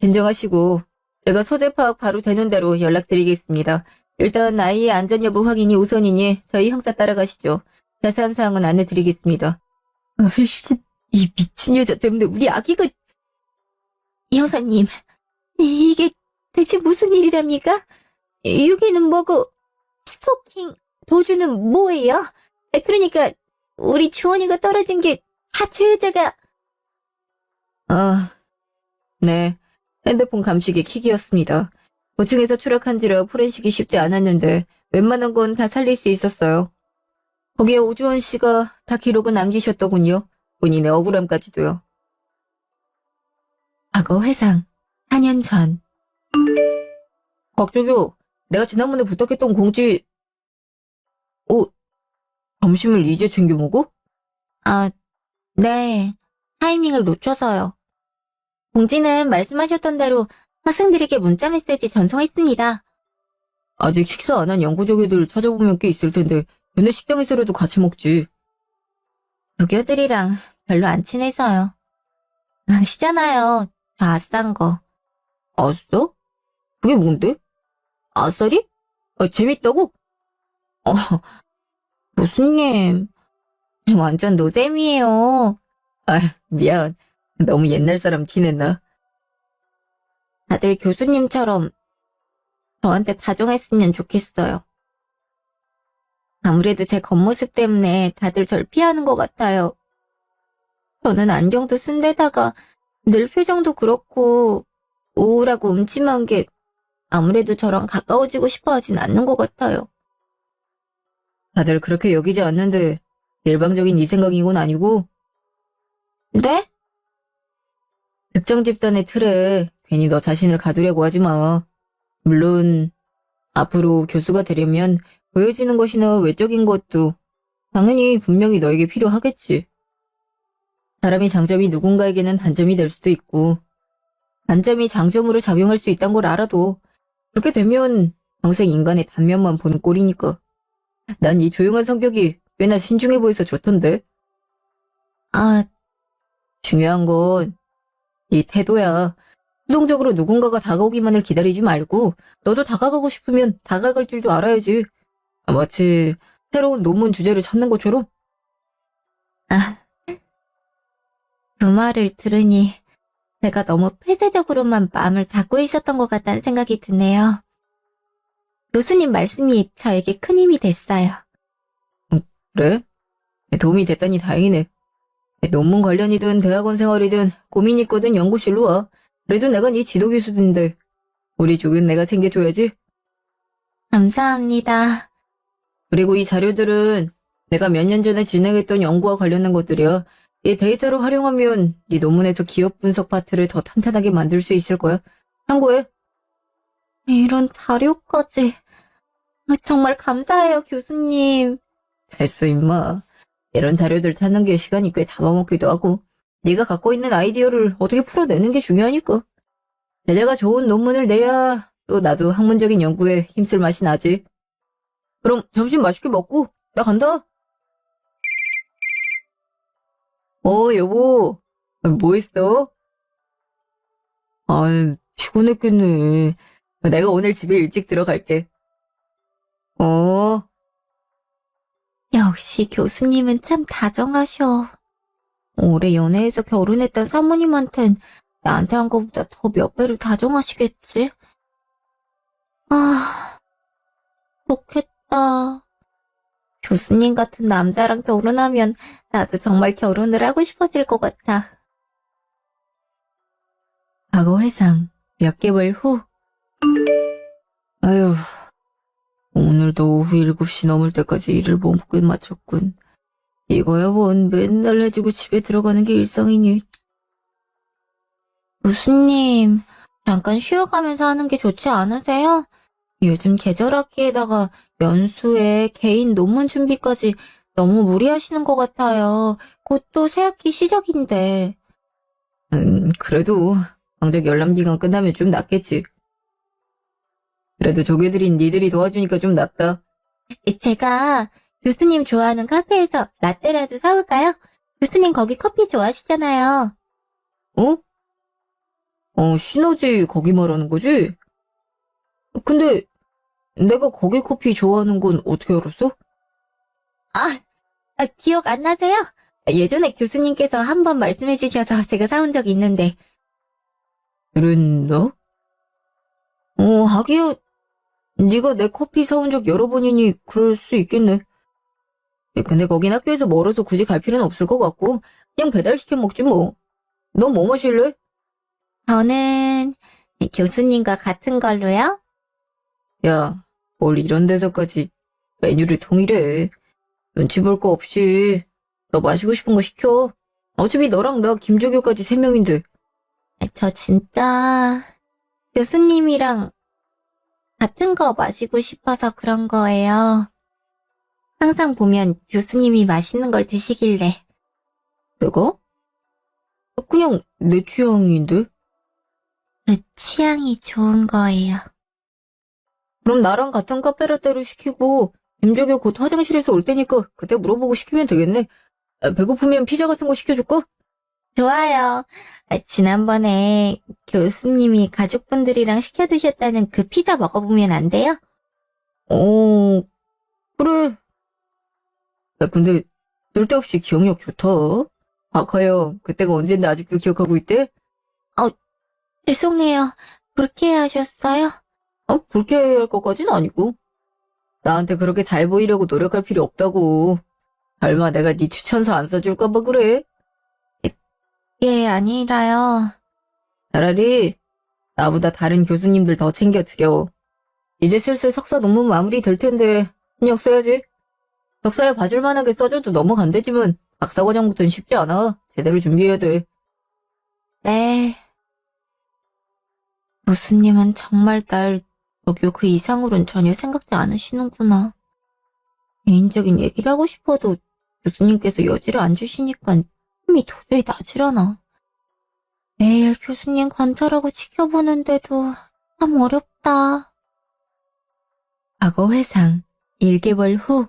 진정하시고 제가 소재 파악 바로 되는 대로 연락드리겠습니다. 일단 아이의 안전 여부 확인이 우선이니 저희 형사 따라가시죠. 자세한 사항은 안내드리겠습니다. 아이씨, 이 미친 여자 때문에 우리 아기가... 형사님, 이게 대체 무슨 일이랍니까? 유기는 뭐고 스토킹, 도주는 뭐예요? 그러니까 우리 주원이가 떨어진 게 다 제 의자가... 네. 핸드폰 감식의 킥이었습니다. 고층에서 추락한지라 포렌식이 쉽지 않았는데 웬만한 건 다 살릴 수 있었어요. 거기에 오주원 씨가 다 기록을 남기셨더군요. 본인의 억울함까지도요. 과거 회상 4년 전. 곽조교, 내가 지난번에 부탁했던 공지... 점심을 이제 챙겨 먹어? 네. 타이밍을 놓쳐서요. 공지는 말씀하셨던 대로 학생들에게 문자 메시지 전송했습니다. 아직 식사 안 한 연구조교들 찾아보면 꽤 있을 텐데 얘네 식당에서라도 같이 먹지. 조교들이랑 별로 안 친해서요. 아시잖아요. 저 아싼 거. 아싸? 그게 뭔데? 아싸리? 재밌다고? 교수님, 완전 노잼이에요. 미안. 너무 옛날 사람 티냈나? 다들 교수님처럼 저한테 다정했으면 좋겠어요. 아무래도 제 겉모습 때문에 다들 절 피하는 것 같아요. 저는 안경도 쓴 데다가 늘 표정도 그렇고 우울하고 음침한 게 아무래도 저랑 가까워지고 싶어 하진 않는 것 같아요. 다들 그렇게 여기지 않는데 일방적인 이 생각이곤 아니고 네? 특정 집단의 틀에 괜히 너 자신을 가두려고 하지 마. 물론 앞으로 교수가 되려면 보여지는 것이나 외적인 것도 당연히 분명히 너에게 필요하겠지. 사람의 장점이 누군가에게는 단점이 될 수도 있고 단점이 장점으로 작용할 수 있다는 걸 알아도 그렇게 되면 평생 인간의 단면만 보는 꼴이니까. 난 이 조용한 성격이 꽤나 신중해 보여서 좋던데. 중요한 건 이 태도야. 수동적으로 누군가가 다가오기만을 기다리지 말고 너도 다가가고 싶으면 다가갈 줄도 알아야지. 마치 새로운 논문 주제를 찾는 것처럼. 그 말을 들으니 제가 너무 폐쇄적으로만 마음을 닫고 있었던 것 같다는 생각이 드네요. 교수님 말씀이 저에게 큰 힘이 됐어요. 그래? 도움이 됐다니 다행이네. 논문 관련이든 대학원 생활이든 고민 있거든 연구실로 와. 그래도 내가 네 지도 교수인데 우리 조교는 내가 챙겨줘야지. 감사합니다. 그리고 이 자료들은 내가 몇 년 전에 진행했던 연구와 관련된 것들이야. 이 데이터를 활용하면 네 논문에서 기업 분석 파트를 더 탄탄하게 만들 수 있을 거야. 참고해. 이런 자료까지. 정말 감사해요, 교수님. 됐어 임마. 이런 자료들 찾는 게 시간이 꽤 잡아먹기도 하고 네가 갖고 있는 아이디어를 어떻게 풀어내는 게 중요하니까. 제자가 좋은 논문을 내야 또 나도 학문적인 연구에 힘쓸 맛이 나지. 그럼 점심 맛있게 먹고 나 간다. 여보. 뭐 했어? 피곤했겠네. 내가 오늘 집에 일찍 들어갈게. 역시 교수님은 참 다정하셔. 올해 연애해서 결혼했던 사모님한텐 나한테 한 거보다 더 몇 배로 다정하시겠지? 아, 좋겠다. 교수님 같은 남자랑 결혼하면 나도 정말 결혼을 하고 싶어질 것 같아. 과거 회상 몇 개월 후. 아휴, 오늘도 오후 7시 넘을 때까지 일을 못 끝마쳤군. 이거야 뭔 맨날 해주고 집에 들어가는 게 일상이니. 교수님, 잠깐 쉬어가면서 하는 게 좋지 않으세요? 요즘 계절학기에다가 연수에 개인 논문 준비까지 너무 무리하시는 것 같아요. 곧 또 새학기 시작인데. 그래도 방학 열람기간 끝나면 좀 낫겠지. 그래도 조개들인 니들이 도와주니까 좀 낫다. 제가 교수님 좋아하는 카페에서 라떼라도 사올까요? 교수님 거기 커피 좋아하시잖아요. 시너지 거기 말하는 거지? 근데 내가 거기 커피 좋아하는 건 어떻게 알았어? 기억 안 나세요? 예전에 교수님께서 한 번 말씀해 주셔서 제가 사온 적이 있는데. 그랬나? 하기야 네가 내 커피 사온 적 여러 번이니 그럴 수 있겠네. 근데 거긴 학교에서 멀어서 굳이 갈 필요는 없을 것 같고 그냥 배달시켜 먹지 뭐. 넌 뭐 마실래? 저는 교수님과 같은 걸로요? 야, 뭘 이런 데서까지 메뉴를 통일해. 눈치 볼 거 없이 너 마시고 싶은 거 시켜. 어차피 너랑 나 김조교까지 3명인데. 저 진짜 교수님이랑 같은 거 마시고 싶어서 그런 거예요. 항상 보면 교수님이 맛있는 걸 드시길래. 내가? 그냥 내 취향인데? 그 취향이 좋은 거예요. 그럼 나랑 같은 카페라떼로 시키고 김조교 곧 화장실에서 올 테니까 그때 물어보고 시키면 되겠네. 배고프면 피자 같은 거 시켜줄까? 좋아요. 지난번에 교수님이 가족분들이랑 시켜 드셨다는 그 피자 먹어보면 안 돼요? 그래. 야, 근데 쓸데없이 기억력 좋다. 박하영, 그때가 언젠데 아직도 기억하고 있대? 죄송해요. 불쾌하셨어요? 불쾌할 것까진 아니고. 나한테 그렇게 잘 보이려고 노력할 필요 없다고. 설마 내가 네 추천서 안 써줄까봐 그래? 예, 아니라요. 차라리 나보다 다른 교수님들 더 챙겨드려. 이제 슬슬 석사 논문 마무리 될 텐데 신경 써야지. 석사에 봐줄 만하게 써줘도 넘어간대지만 박사과정부터는 쉽지 않아. 제대로 준비해야 돼. 네. 교수님은 정말 날 저기요 그 이상으론 전혀 생각지 않으시는구나. 개인적인 얘기를 하고 싶어도 교수님께서 여지를 안 주시니까 힘이 도저히 나질 않아. 매일 교수님 관찰하고 지켜보는데도 참 어렵다. 과거 회상 1개월 후.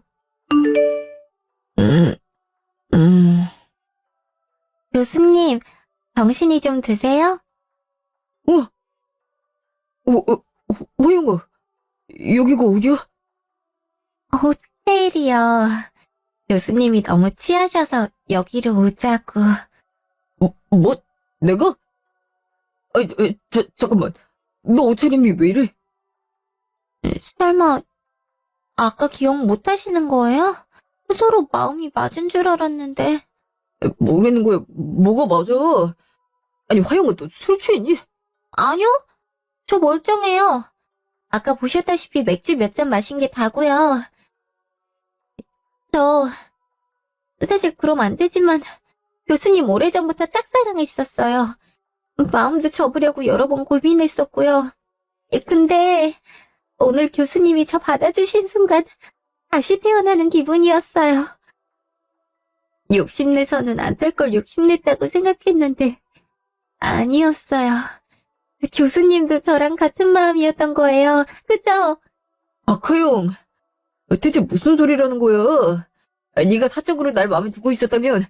교수님, 정신이 좀 드세요? 호영아, 여기가 어디야? 호텔이요. 교수님이 너무 취하셔서 여기로 오자고. 뭐? 내가? 잠깐만. 너 옷차림이 왜 이래? 설마 아까 기억 못 하시는 거예요? 서로 마음이 맞은 줄 알았는데. 모르는 거야. 뭐가 맞아? 아니, 화영아, 너 술 취했니? 아니요? 저 멀쩡해요. 아까 보셨다시피 맥주 몇 잔 마신 게 다고요. 저 사실 그럼 안 되지만 교수님 오래전부터 짝사랑했었어요. 마음도 접으려고 여러 번 고민했었고요. 근데 오늘 교수님이 저 받아주신 순간 다시 태어나는 기분이었어요. 욕심내서는 안 될 걸 욕심냈다고 생각했는데 아니었어요. 교수님도 저랑 같은 마음이었던 거예요. 그죠? 박하영, 대체 무슨 소리라는 거야? 네가 사적으로 날 마음에 두고 있었다면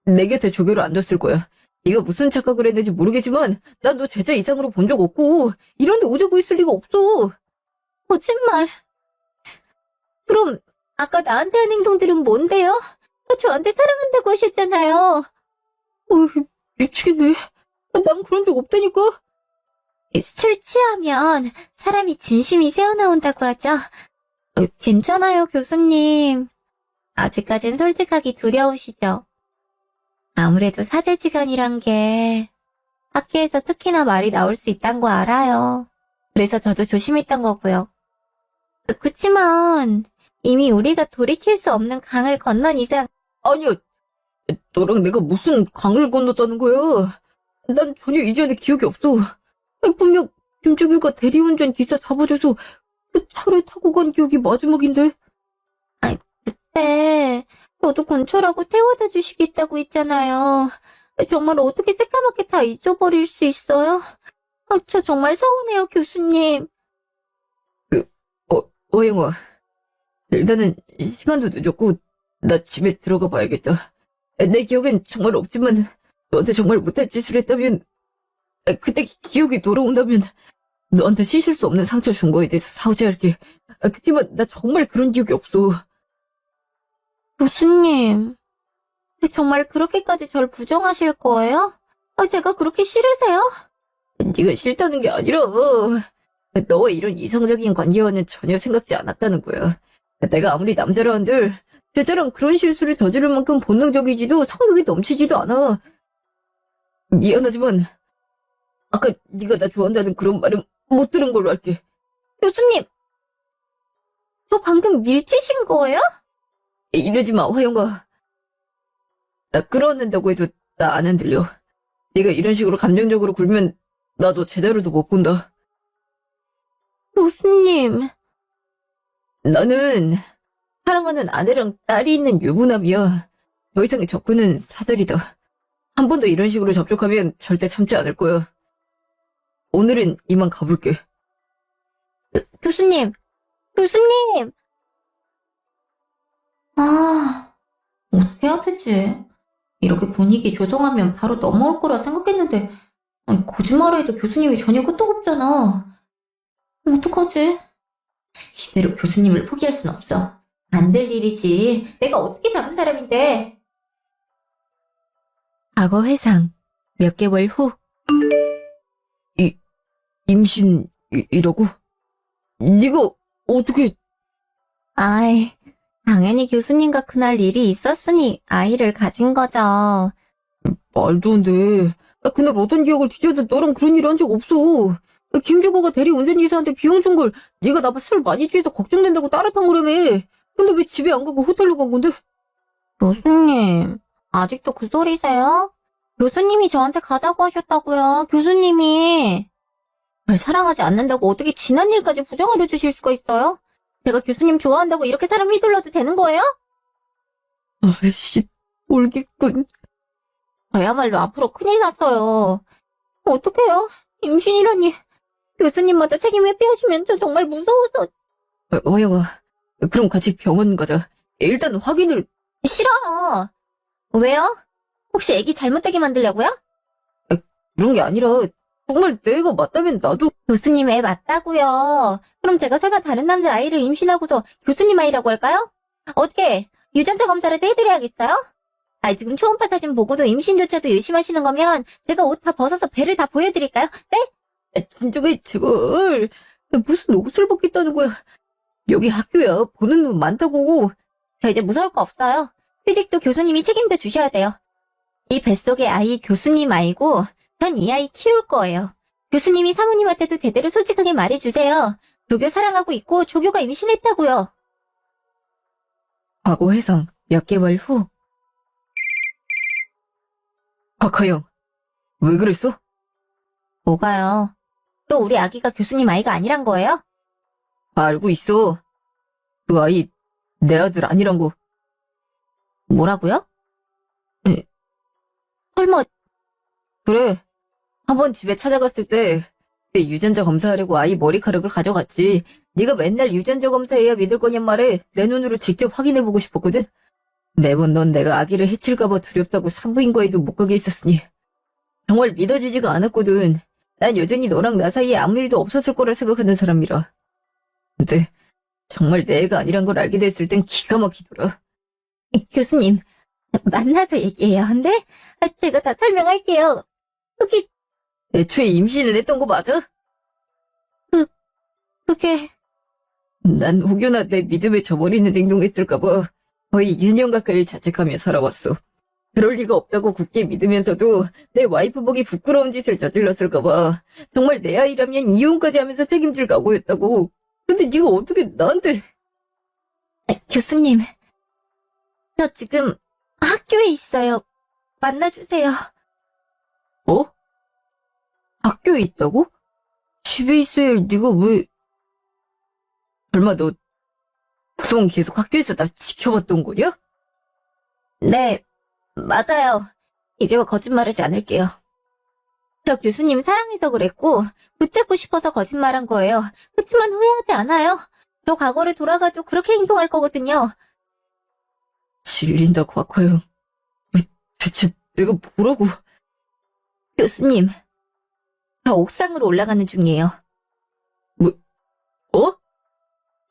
내 곁에 조교를 안 뒀을 거야. 네가 무슨 착각을 했는지 모르겠지만 난 너 제자 이상으로 본 적 없고 이런 데 오자고 있을 리가 없어. 거짓말. 그럼 아까 나한테 한 행동들은 뭔데요? 저한테 사랑한다고 하셨잖아요. 미치겠네. 난 그런 적 없다니까. 술 취하면 사람이 진심이 새어나온다고 하죠. 괜찮아요, 교수님. 아직까진 솔직하기 두려우시죠? 아무래도 사제지간이란 게 학교에서 특히나 말이 나올 수 있다는 거 알아요. 그래서 저도 조심했던 거고요. 그치만 이미 우리가 돌이킬 수 없는 강을 건넌 이상 아니야. 너랑 내가 무슨 강을 건넜다는 거야. 난 전혀 이전에 기억이 없어. 분명 김주규가 대리운전 기사 잡아줘서 그 차를 타고 간 기억이 마지막인데. 네, 저도 근처라고 태워다 주시겠다고 했잖아요. 정말 어떻게 새까맣게 다 잊어버릴 수 있어요? 저 정말 서운해요, 교수님. 어영아, 일단은 시간도 늦었고 나 집에 들어가 봐야겠다. 내 기억엔 정말 없지만 너한테 정말 못할 짓을 했다면, 그때 기억이 돌아온다면 너한테 씻을 수 없는 상처 준 거에 대해서 사죄할게. 그치만 나 정말 그런 기억이 없어. 교수님, 정말 그렇게까지 절 부정하실 거예요? 제가 그렇게 싫으세요? 네가 싫다는 게 아니라 너와 이런 이성적인 관계와는 전혀 생각지 않았다는 거야. 내가 아무리 남자라 한들 여자랑 그런 실수를 저지를 만큼 본능적이지도 성욕이 넘치지도 않아. 미안하지만 아까 네가 나 좋아한다는 그런 말은 못 들은 걸로 할게. 교수님, 저 방금 밀치신 거예요? 이러지 마, 화영아. 나 끌어안는다고 해도 나 안 흔들려. 네가 이런 식으로 감정적으로 굴면 나도 제대로도 못 본다. 교수님, 나는 사랑하는 아내랑 딸이 있는 유부남이야. 더 이상의 접근은 사절이다. 한 번 더 이런 식으로 접촉하면 절대 참지 않을 거야. 오늘은 이만 가볼게. 교수님, 어떻게 해야 되지? 이렇게 분위기 조정하면 바로 넘어올 거라 생각했는데, 거짓말을 해도 교수님이 전혀 끄떡없잖아. 어떡하지? 이대로 교수님을 포기할 순 없어. 안 될 일이지. 내가 어떻게 다른 사람인데. 과거 회상. 몇 개월 후. 임신이라고? 네가 어떻게... 아이, 당연히 교수님과 그날 일이 있었으니 아이를 가진 거죠. 말도 안 돼. 그날 어떤 기억을 뒤져도 너랑 그런 일 한 적 없어. 김주거가 대리 운전기사한테 비용 준 걸 네가 나봐 술 많이 취해서 걱정된다고 따라탄 거라며. 근데 왜 집에 안 가고 호텔로 간 건데? 교수님, 아직도 그 소리세요? 교수님이 저한테 가자고 하셨다고요, 교수님이. 절 사랑하지 않는다고 어떻게 지난 일까지 부정하려 드실 수가 있어요? 제가 교수님 좋아한다고 이렇게 사람 휘둘러도 되는 거예요? 아이씨, 올겠군. 저야말로 앞으로 큰일 났어요. 어떡해요? 임신이라니. 교수님마저 책임 회피하시면 저 정말 무서워서. 화영아, 그럼 같이 병원 가자. 일단 확인을... 싫어요. 왜요? 혹시 애기 잘못되게 만들려고요? 그런 게 아니라 정말 내가 맞다면 나도... 교수님 애 맞다고요. 그럼 제가 설마 다른 남자 아이를 임신하고서 교수님 아이라고 할까요? 어떻게 유전자 검사라도 해드려야겠어요? 지금 초음파 사진 보고도 임신조차도 의심하시는 거면 제가 옷 다 벗어서 배를 다 보여드릴까요? 네? 진정해, 제발. 무슨 옷을 벗겠다는 거야. 여기 학교야. 보는 눈 많다고. 저 이제 무서울 거 없어요. 휴직도 교수님이 책임져 주셔야 돼요. 이 뱃속의 아이 교수님 아이고 전 이 아이 키울 거예요. 교수님이 사모님한테도 제대로 솔직하게 말해주세요. 조교 사랑하고 있고 조교가 임신했다고요. 과거 회상. 몇 개월 후. 박하영, 왜 그랬어? 뭐가요? 또 우리 아기가 교수님 아이가 아니란 거예요? 알고 있어. 그 아이 내 아들 아니란 거. 뭐라고요? 설마 그래. 한번 집에 찾아갔을 때 그때 유전자 검사하려고 아이 머리카락을 가져갔지. 네가 맨날 유전자 검사해야 믿을 거냔 말에 내 눈으로 직접 확인해보고 싶었거든. 매번 넌 내가 아기를 해칠까봐 두렵다고 산부인과에도 못 가게 했었으니 정말 믿어지지가 않았거든. 난 여전히 너랑 나 사이에 아무 일도 없었을 거라 생각하는 사람이라. 근데 정말 내 애가 아니란 걸 알게 됐을 땐 기가 막히더라. 교수님, 만나서 얘기해요. 근데 제가 다 설명할게요. 그게 애초에 임신을 했던 거 맞아? 그게 난 혹여나 내 믿음에 저버리는 행동했을까봐 거의 1년 가까이 자책하며 살아왔어. 그럴 리가 없다고 굳게 믿으면서도 내 와이프 보기 부끄러운 짓을 저질렀을까봐 정말 내 아이라면 이혼까지 하면서 책임질 각오였다고. 근데 네가 어떻게 나한테... 교수님, 저 지금 학교에 있어요. 만나주세요. 어? 학교에 있다고? 집에 있어야 할 네가 왜... 설마 너 그동안 계속 학교에서 나 지켜봤던 거야? 네, 맞아요. 이제와 거짓말하지 않을게요. 저 교수님 사랑해서 그랬고 붙잡고 싶어서 거짓말한 거예요. 그렇지만 후회하지 않아요. 저 과거를 돌아가도 그렇게 행동할 거거든요. 질린다, 곽화영. 대체 내가 뭐라고... 교수님, 저 옥상으로 올라가는 중이에요. 어?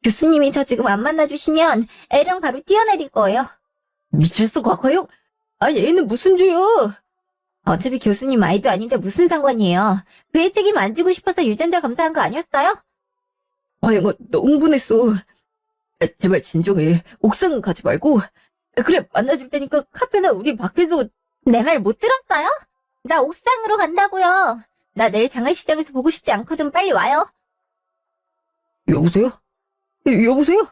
교수님이 저 지금 안 만나주시면 애랑 바로 뛰어내릴 거예요. 미쳤어, 곽화영? 아니, 애는 무슨 죄야? 어차피 교수님 아이도 아닌데 무슨 상관이에요. 그의 책임 안 지고 싶어서 유전자 검사한 거 아니었어요? 화영아, 너 흥분했어. 제발 진정해. 옥상은 가지 말고. 그래, 만나줄 테니까 카페나 우리 밖에서... 내 말 못 들었어요? 나 옥상으로 간다고요. 나 내일 장례식장에서 보고 싶지 않거든. 빨리 와요. 여보세요? 여보세요?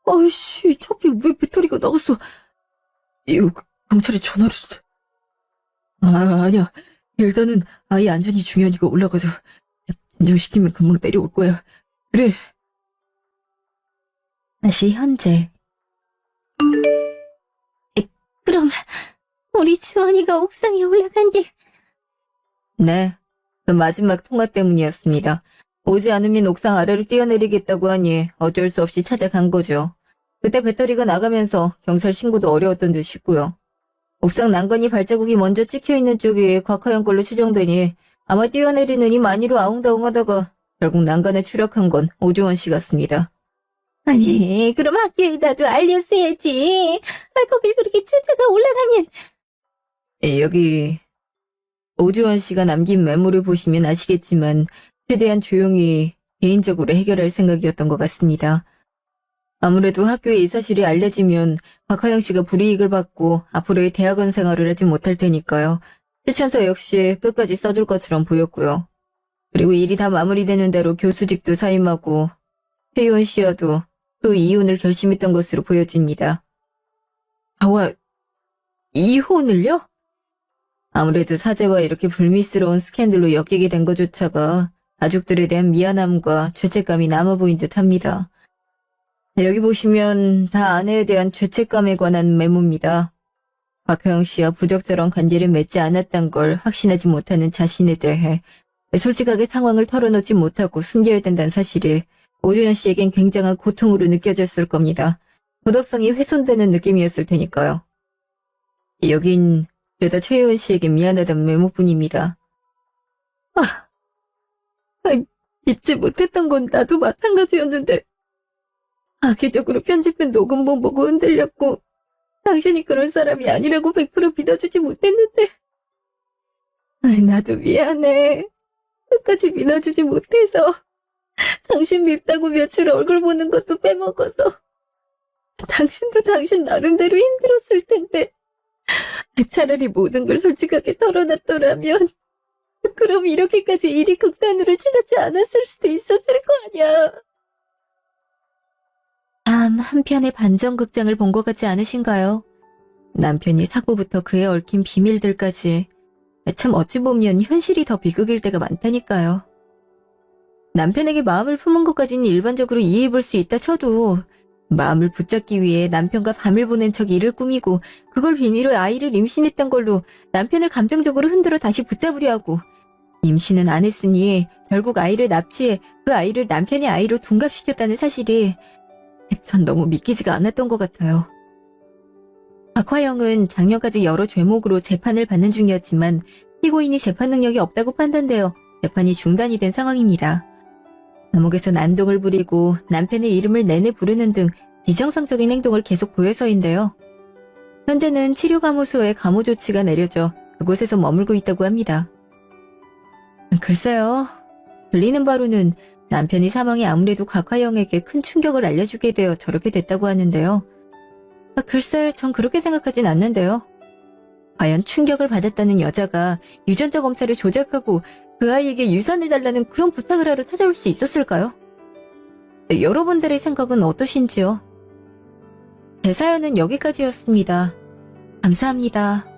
아이씨, 하필 왜 배터리가 나갔어? 이거 경찰에 전화를... 아니야. 일단은 아이 안전이 중요하니까 올라가자. 진정시키면 금방 내려올 거야. 그래. 다시 현재. 그럼 우리 주원이가 옥상에 올라간 게... 네. 그 마지막 통화 때문이었습니다. 오지 않으면 옥상 아래로 뛰어내리겠다고 하니 어쩔 수 없이 찾아간 거죠. 그때 배터리가 나가면서 경찰 신고도 어려웠던 듯이고요. 옥상 난간이 발자국이 먼저 찍혀있는 쪽이 곽화영 걸로 추정되니 아마 뛰어내리느니 많이로 아웅다웅하다가 결국 난간에 추락한 건 오주원 씨 같습니다. 아니, 그럼 학교에다도 알렸어야지. 거길 그렇게 쫓아가 올라가면... 여기 오주원 씨가 남긴 메모를 보시면 아시겠지만 최대한 조용히 개인적으로 해결할 생각이었던 것 같습니다. 아무래도 학교에 이 사실이 알려지면 박하영 씨가 불이익을 받고 앞으로의 대학원 생활을 하지 못할 테니까요. 추천서 역시 끝까지 써줄 것처럼 보였고요. 그리고 일이 다 마무리되는 대로 교수직도 사임하고 혜원 씨와도 또 이혼을 결심했던 것으로 보여집니다. 저와 이혼을요? 아무래도 사제와 이렇게 불미스러운 스캔들로 엮이게 된 것조차가 가족들에 대한 미안함과 죄책감이 남아 보인 듯합니다. 여기 보시면 다 아내에 대한 죄책감에 관한 메모입니다. 박효영 씨와 부적절한 관계를 맺지 않았던 걸 확신하지 못하는 자신에 대해 솔직하게 상황을 털어놓지 못하고 숨겨야 된다는 사실이 오주연 씨에겐 굉장한 고통으로 느껴졌을 겁니다. 도덕성이 훼손되는 느낌이었을 테니까요. 여긴 죄다 최혜원 씨에게 미안하다는 메모뿐입니다. 믿지 못했던 건 나도 마찬가지였는데 악의적으로 편집된 녹음본 보고 흔들렸고 당신이 그럴 사람이 아니라고 100% 믿어주지 못했는데 나도 미안해. 끝까지 믿어주지 못해서 당신 밉다고 며칠 얼굴 보는 것도 빼먹어서 당신도 당신 나름대로 힘들었을 텐데 차라리 모든 걸 솔직하게 털어놨더라면 그럼 이렇게까지 일이 극단으로 지나지 않았을 수도 있었을 거 아니야. 참 한편의 반전극장을 본 것 같지 않으신가요? 남편이 사고부터 그에 얽힌 비밀들까지 참 어찌 보면 현실이 더 비극일 때가 많다니까요. 남편에게 마음을 품은 것까지는 일반적으로 이해해볼 수 있다 쳐도 마음을 붙잡기 위해 남편과 밤을 보낸 척 일을 꾸미고 그걸 빌미로 아이를 임신했던 걸로 남편을 감정적으로 흔들어 다시 붙잡으려 하고 임신은 안 했으니 결국 아이를 납치해 그 아이를 남편의 아이로 둔갑시켰다는 사실이 전 너무 믿기지가 않았던 것 같아요. 박화영은 작년까지 여러 죄목으로 재판을 받는 중이었지만 피고인이 재판 능력이 없다고 판단되어 재판이 중단이 된 상황입니다. 감옥에서 난동을 부리고 남편의 이름을 내내 부르는 등 비정상적인 행동을 계속 보여서인데요. 현재는 치료감호소에 감호 조치가 내려져 그곳에서 머물고 있다고 합니다. 글쎄요. 들리는 바로는 남편이 사망이 아무래도 곽화영에게 큰 충격을 알려주게 되어 저렇게 됐다고 하는데요. 글쎄, 전 그렇게 생각하진 않는데요. 과연 충격을 받았다는 여자가 유전자 검사를 조작하고 그 아이에게 유산을 달라는 그런 부탁을 하러 찾아올 수 있었을까요? 여러분들의 생각은 어떠신지요? 제 사연은 여기까지였습니다. 감사합니다.